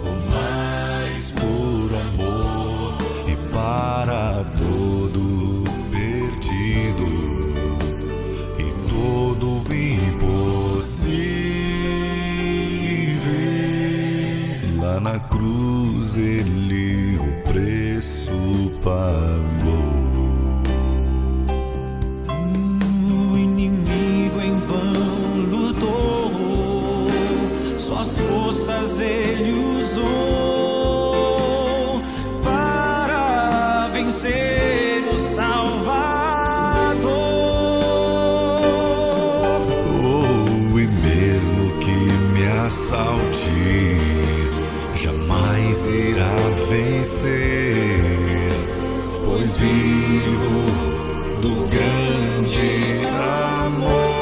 o mais puro amor e para todo perdido e todo impossível. Lá na cruz ele o preço pagou. O inimigo em vão lutou, suas forças ele usou para vencer o Salvador. Oh, e mesmo que me assalte, jamais irá vencer, pois vivo do grande amor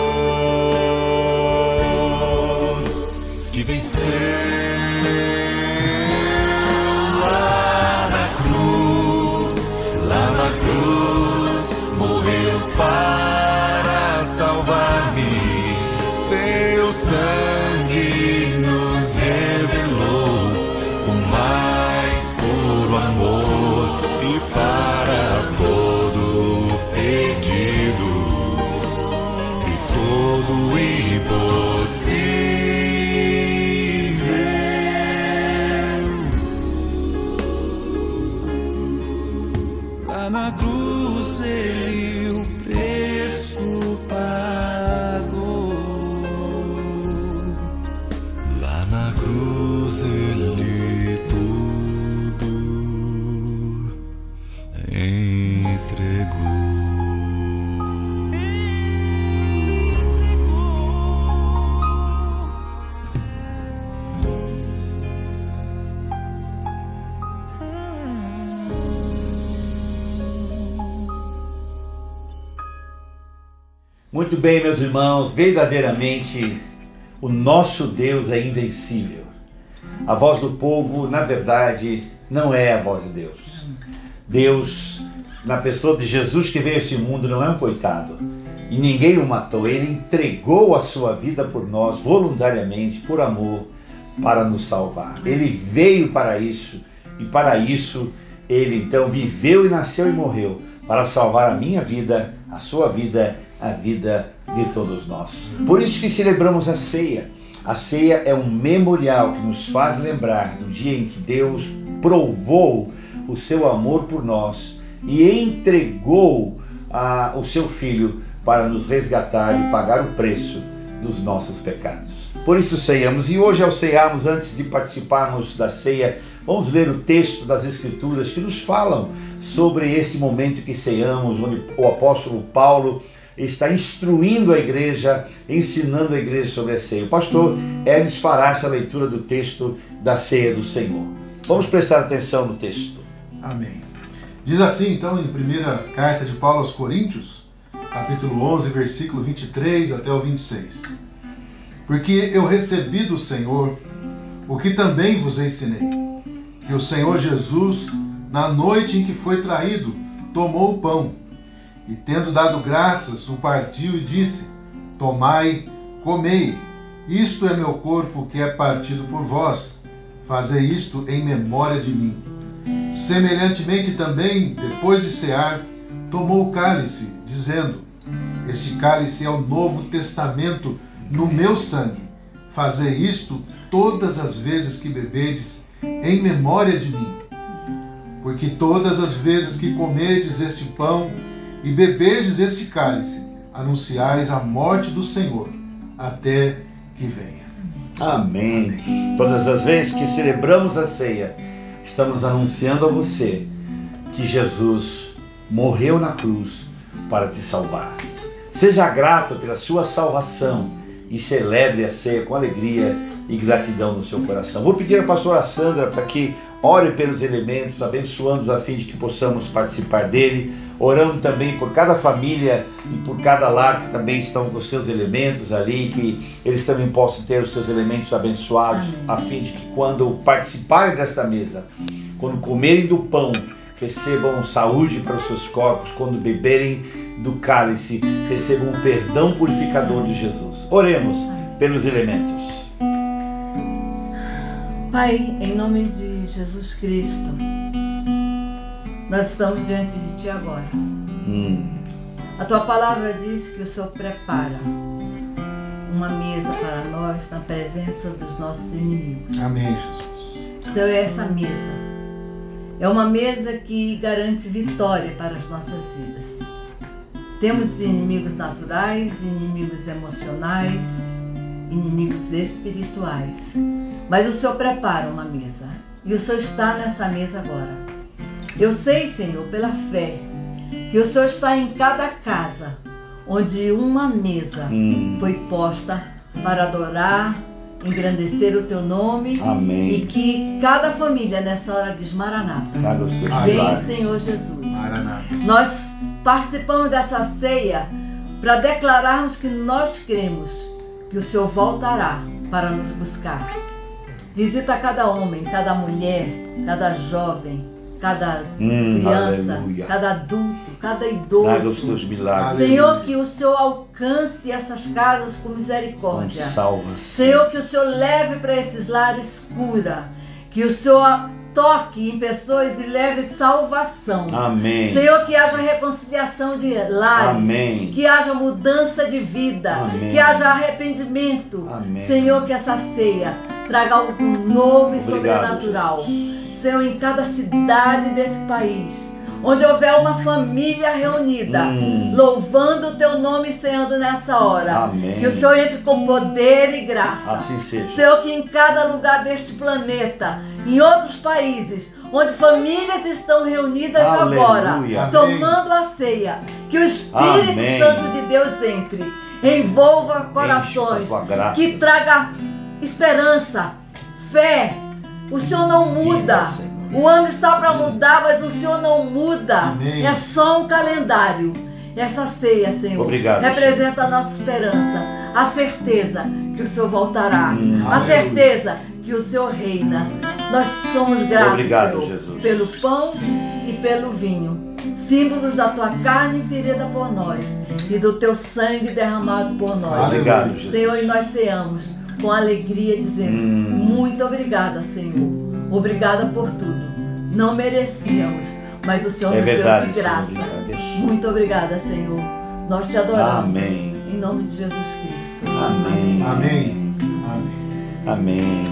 que venceu. Lá na cruz, morreu para salvar-me. Seu sangue nos revelou o mais puro amor e para algo impossível. Lá na cruz ele o preço pagou. Lá na cruz ele tudo entregou. Muito bem, meus irmãos, verdadeiramente o nosso Deus é invencível. A voz do povo, na verdade, não é a voz de Deus. Deus, na pessoa de Jesus que veio a esse mundo, não é um coitado. E ninguém o matou. Ele entregou a sua vida por nós, voluntariamente, por amor, para nos salvar. Ele veio para isso, e para isso ele então viveu e nasceu e morreu, para salvar a minha vida, a sua vida, a vida de todos nós. Por isso que celebramos a ceia. A ceia é um memorial que nos faz lembrar do dia em que Deus provou o seu amor por nós e entregou o seu Filho para nos resgatar e pagar o preço dos nossos pecados. Por isso ceiamos, e hoje ao cearmos, antes de participarmos da ceia, vamos ler o texto das Escrituras que nos falam sobre esse momento que ceamos, onde o apóstolo Paulo está instruindo a igreja, ensinando a igreja sobre a ceia. O pastor Hermes fará essa leitura do texto da ceia do Senhor. Vamos prestar atenção no texto. Amém. Diz assim, então, em primeira carta de Paulo aos Coríntios, capítulo 11, versículo 23 até o 26. Porque eu recebi do Senhor o que também vos ensinei, que o Senhor Jesus, na noite em que foi traído, tomou o pão, e tendo dado graças, o partiu e disse: tomai, comei, isto é meu corpo que é partido por vós, fazei isto em memória de mim. Semelhantemente também, depois de cear, tomou o cálice, dizendo: este cálice é o novo testamento no meu sangue, fazei isto todas as vezes que bebedes, em memória de mim. Porque todas as vezes que comerdes este pão e beberdes este cálice, anunciais a morte do Senhor, até que venha. Amém. Todas as vezes que celebramos a ceia, estamos anunciando a você que Jesus morreu na cruz para te salvar. Seja grato pela sua salvação e celebre a ceia com alegria e gratidão no seu coração. Vou pedir à pastora Sandra para que ore pelos elementos, abençoando-os a fim de que possamos participar dele, orando também por cada família e por cada lar que também estão com os seus elementos ali, que eles também possam ter os seus elementos abençoados, a fim de que quando participarem desta mesa, quando comerem do pão, recebam saúde para os seus corpos, quando beberem do cálice, recebam o perdão purificador de Jesus. Oremos pelos elementos. Pai, em nome de Jesus Cristo, nós estamos diante de Ti agora. A Tua palavra diz que o Senhor prepara uma mesa para nós na presença dos nossos inimigos. Amém, Jesus. Senhor, é essa mesa. É uma mesa que garante vitória para as nossas vidas. Temos inimigos naturais, inimigos emocionais, inimigos espirituais. Mas o Senhor prepara uma mesa. E o Senhor está nessa mesa agora. Eu sei, Senhor, pela fé, que o Senhor está em cada casa onde uma mesa foi posta para adorar, engrandecer o Teu nome. Amém. E que cada família nessa hora diz: Maranata. Vem, Senhor Jesus. Maranata. Nós participamos dessa ceia para declararmos que nós cremos que o Senhor voltará para nos buscar. Visita cada homem, cada mulher, cada jovem, cada criança, aleluia. Cada adulto, cada Traga os idoso. teus milagres. Senhor, que o Senhor alcance essas casas com misericórdia. Salva. Senhor, que o Senhor leve para esses lares cura. Que o Senhor toque em pessoas e leve salvação. Amém. Senhor, que haja reconciliação de lares. Amém. Que haja mudança de vida. Amém. Que haja arrependimento. Amém. Senhor, que essa ceia traga algo novo e Obrigado, sobrenatural. Senhor, em cada cidade desse país, onde houver uma família reunida, louvando o teu nome e ceando nessa hora. Amém. Que o Senhor entre com poder e graça. Assim seja. Senhor, que em cada lugar deste planeta, em outros países, onde famílias estão reunidas agora, Aleluia. tomando a ceia, que o Espírito Amém. Santo de Deus entre, envolva corações, Enche com a tua graça. que traga esperança, fé. O Senhor não muda. Senhor. O ano está para mudar, mas o Senhor não muda. Amém. É só um calendário. Essa ceia, Senhor, Obrigado, representa a nossa esperança, a certeza que o Senhor voltará, a Aleluia. certeza que o Senhor reina. Nós somos gratos, Obrigado, Senhor, Jesus. pelo pão e pelo vinho, símbolos da tua carne ferida por nós e do teu sangue derramado por nós. Obrigado, Jesus. Senhor, e nós ceamos com alegria, dizendo: muito obrigada, Senhor. Obrigada por tudo. Não merecíamos, mas o Senhor É nos verdade, deu de graça. Senhor. Obrigado. Muito obrigada, Senhor. Nós te adoramos. Amém. Em nome de Jesus Cristo. Amém. Amém. Amém. Amém. Amém.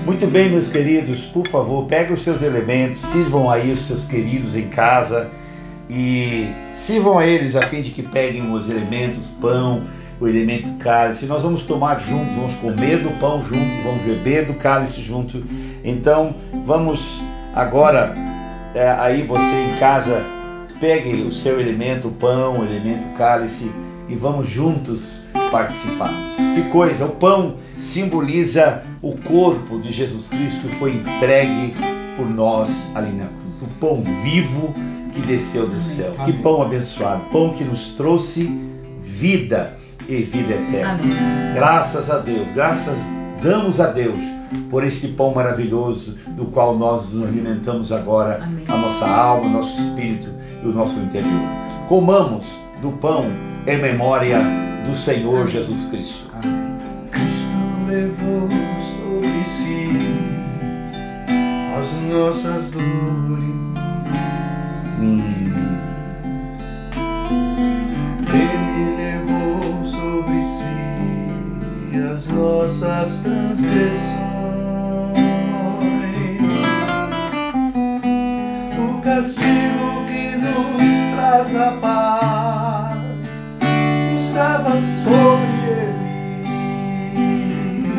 Muito bem, meus queridos, por favor, peguem os seus elementos, sirvam aí os seus queridos em casa e sirvam a eles a fim de que peguem os elementos, pão, o elemento cálice. Nós vamos tomar juntos, vamos comer do pão junto, vamos beber do cálice junto. Então, vamos agora, aí você em casa, pegue o seu elemento, o pão, o elemento cálice e vamos juntos participarmos. Que coisa, o pão simboliza o corpo de Jesus Cristo que foi entregue por nós ali na cruz. O pão vivo que desceu do céu. Que pão abençoado, pão que nos trouxe vida e vida eterna. Amém. Graças a Deus, damos a Deus por este pão maravilhoso do qual nós nos alimentamos agora, Amém. a nossa alma, o nosso espírito e o nosso interior. Comamos do pão em memória do Senhor Jesus Cristo. Cristo levou sobre si as nossas dores. Ele levou sobre si as nossas transgressões. O castigo que nos traz a paz estava sobre ele,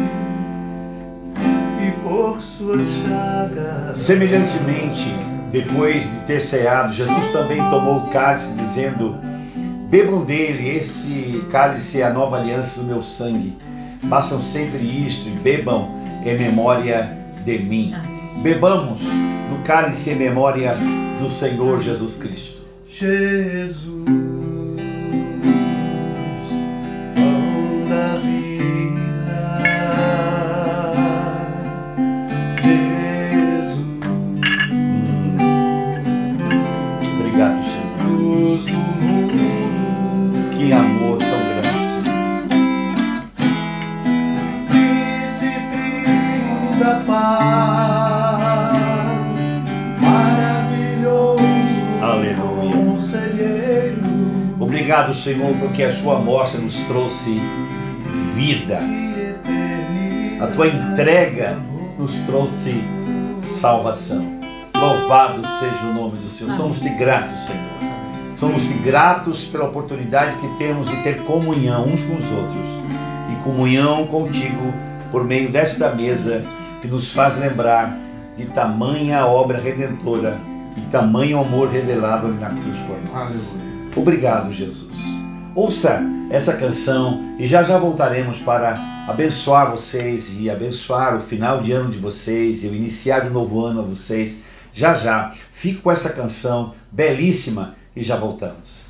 e por suas chagas. Semelhantemente, depois de ter ceado, Jesus também tomou o cálice, dizendo: bebam dele, esse cálice é a nova aliança do meu sangue. Façam sempre isto e bebam em memória de mim. Bebamos do cálice em memória do Senhor Jesus Cristo. Jesus, pão da vida. Jesus, Obrigado, Senhor. luz do mundo. Que amor tão grande, Senhor. Príncipe da paz, maravilhoso Aleluia. conselheiro, Obrigado, Senhor, porque a sua morte nos trouxe vida. A tua entrega nos trouxe salvação. Louvado seja o nome do Senhor. Somos-te gratos, Senhor. Somos-te gratos pela oportunidade que temos de ter comunhão uns com os outros e comunhão contigo por meio desta mesa que nos faz lembrar de tamanha obra redentora e tamanho amor revelado ali na cruz por nós. Aleluia. Obrigado, Jesus. Ouça essa canção e já já voltaremos para abençoar vocês e abençoar o final de ano de vocês e o iniciar do novo ano a vocês. Já já. Fico com essa canção belíssima e já voltamos.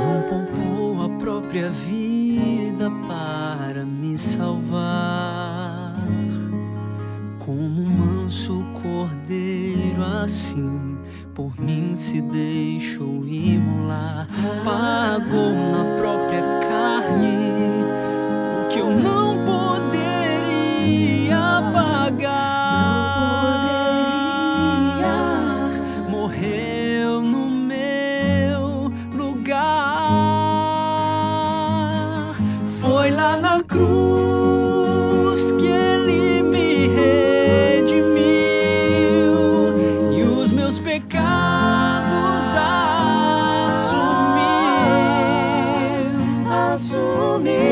Não poupou a própria vida para me salvar. Como um manso assim por mim se deixou imolar, pagou na própria carne o que eu não poderia pagar. Morreu no meu lugar. Foi lá na cruz que Ele me redimiu e os meus pecados assumiu.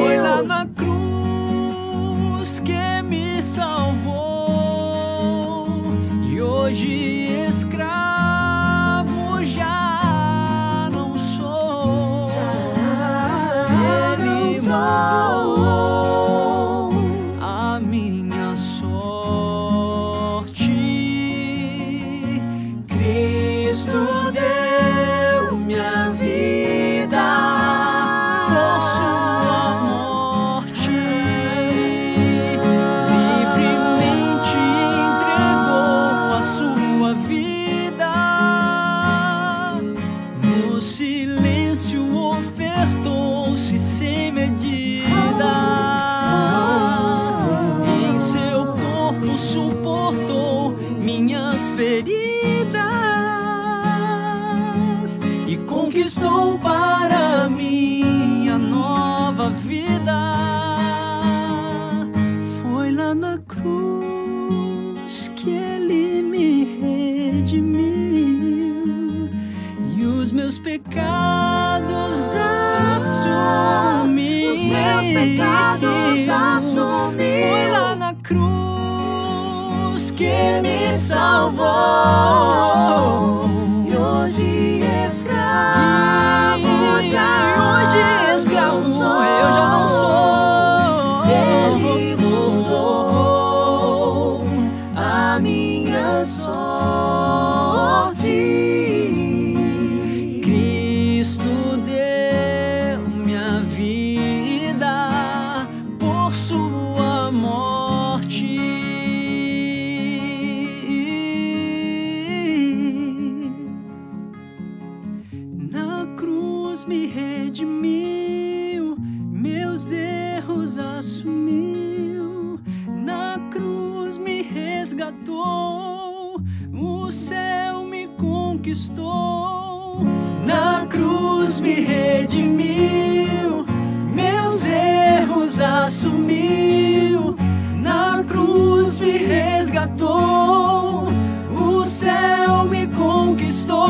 Foi lá na cruz que me salvou e hoje escravo já não sou. Ele mudou a minha sorte. Cristo deu minha vida por sua morte. Livremente entregou a sua vida. No silêncio ofertou-se sem medida. Em seu corpo suportou minhas feridas e conquistou para mim a nova vida. Foi lá na cruz que Ele me redimiu e os meus pecados assumiu. Os meus pecados assumiu. Foi lá na cruz que me salvou e hoje escravo eu já não sou. Ele mudou a minha sorte. Cristo deu minha vida por sua morte. Na cruz me redimiu, meus erros assumiu. Na cruz me resgatou, o céu me conquistou. Na cruz me redimiu, meus erros assumiu. Na cruz me resgatou, o céu me conquistou.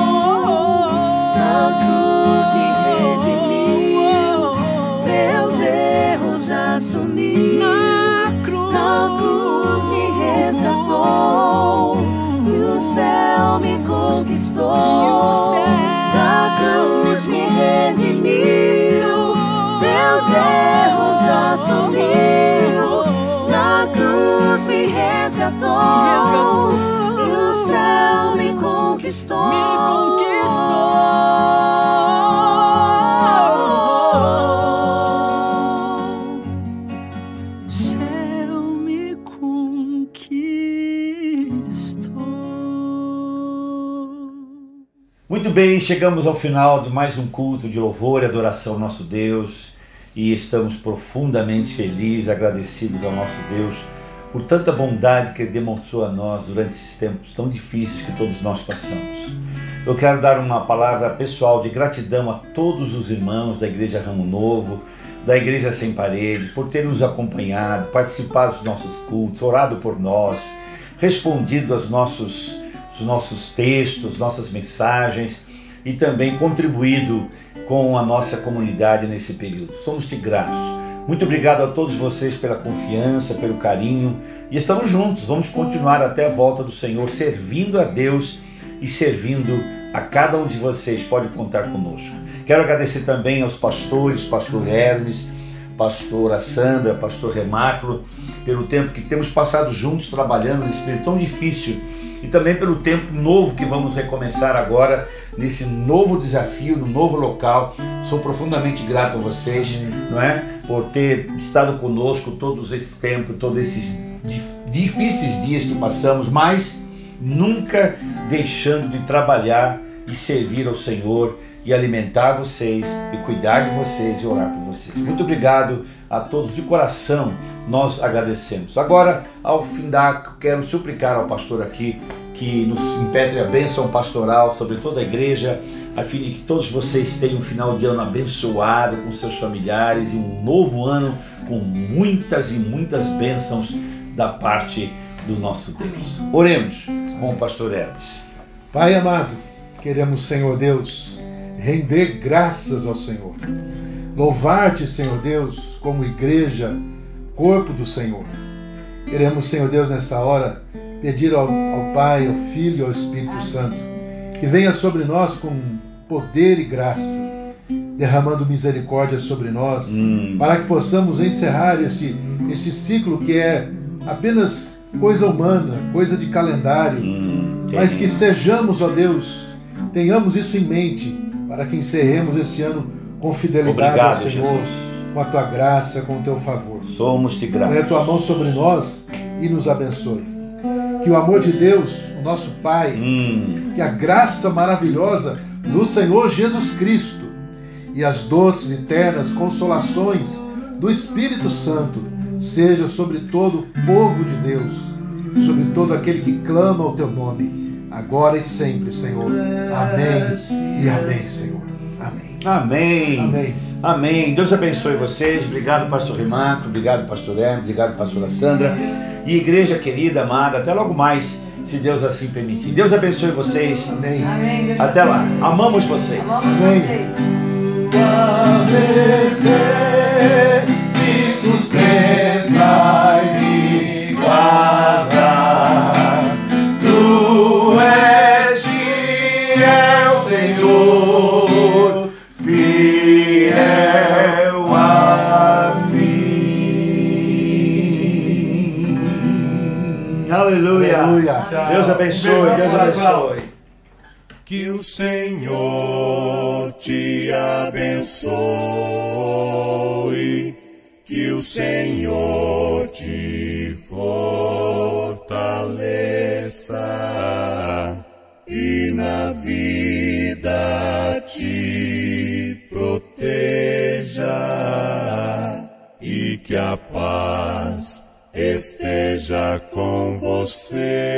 Na cruz me redimiu, meus erros assumi. Na cruz me resgatou, e o céu me conquistou. Na cruz me redimiu, meus erros assumiu. Na cruz me resgatou, e o céu me conquistou. Muito bem, chegamos ao final de mais um culto de louvor e adoração ao nosso Deus e estamos profundamente felizes, agradecidos ao nosso Deus por tanta bondade que Ele demonstrou a nós durante esses tempos tão difíceis que todos nós passamos. Eu quero dar uma palavra pessoal de gratidão a todos os irmãos da Igreja Ramo Novo, da Igreja Sem Parede, por terem nos acompanhado, participado dos nossos cultos, orado por nós, respondido aos nossos textos, nossas mensagens e também contribuído com a nossa comunidade nesse período. Somos-te gratos. Muito obrigado a todos vocês pela confiança, pelo carinho e estamos juntos. Vamos continuar até a volta do Senhor, servindo a Deus e servindo a cada um de vocês. Pode contar conosco. Quero agradecer também aos pastores, pastor Hermes, pastora Sandra, pastor Remáculo, pelo tempo que temos passado juntos trabalhando nesse período tão difícil e também pelo tempo novo que vamos recomeçar agora nesse novo desafio, no novo local. Sou profundamente grato a vocês, não é? Por ter estado conosco todos esse tempo, todos esses difíceis dias que passamos, mas nunca deixando de trabalhar e servir ao Senhor e alimentar vocês e cuidar de vocês e orar por vocês. Muito obrigado a todos de coração, nós agradecemos. Agora, ao findar, quero suplicar ao pastor aqui que nos impetre a bênção pastoral sobre toda a igreja, a fim de que todos vocês tenham um final de ano abençoado com seus familiares e um novo ano com muitas e muitas bênçãos da parte do nosso Deus. Oremos com o pastor Hermes. Pai amado, queremos, Senhor Deus, render graças ao Senhor. Louvar-te, Senhor Deus, como igreja, corpo do Senhor. Queremos, Senhor Deus, nessa hora, pedir ao Pai, ao Filho e ao Espírito Santo que venha sobre nós com poder e graça, derramando misericórdia sobre nós, para que possamos encerrar este ciclo que é apenas coisa humana, coisa de calendário, mas que sejamos, ó Deus, tenhamos isso em mente, para que encerremos este ano com fidelidade ao Senhor, Jesus, com a tua graça, com o teu favor. Somos-te gratos. Põe a tua mão sobre nós e nos abençoe. Que o amor de Deus, o nosso Pai, que a graça maravilhosa do Senhor Jesus Cristo e as doces e eternas consolações do Espírito Santo seja sobre todo o povo de Deus, sobre todo aquele que clama o teu nome, agora e sempre, Senhor. Amém e amém, Senhor. Amém. Amém. Amém. Amém. Deus abençoe vocês. Obrigado, pastor Renato. Obrigado, pastor Hermes. Obrigado, pastora Sandra. E igreja querida, amada, até logo mais, se Deus assim permitir. Deus abençoe vocês. Amém. Amém. Até lá. Amamos vocês. Amamos Amém. vocês. Me sustenta e me guarda. Tu és fiel, Senhor, fiel a mim. Aleluia. Aleluia. Deus abençoe. Deus abençoe. Que o Senhor te abençoe, que o Senhor te fortaleça e na vida te proteja e que a paz esteja com você.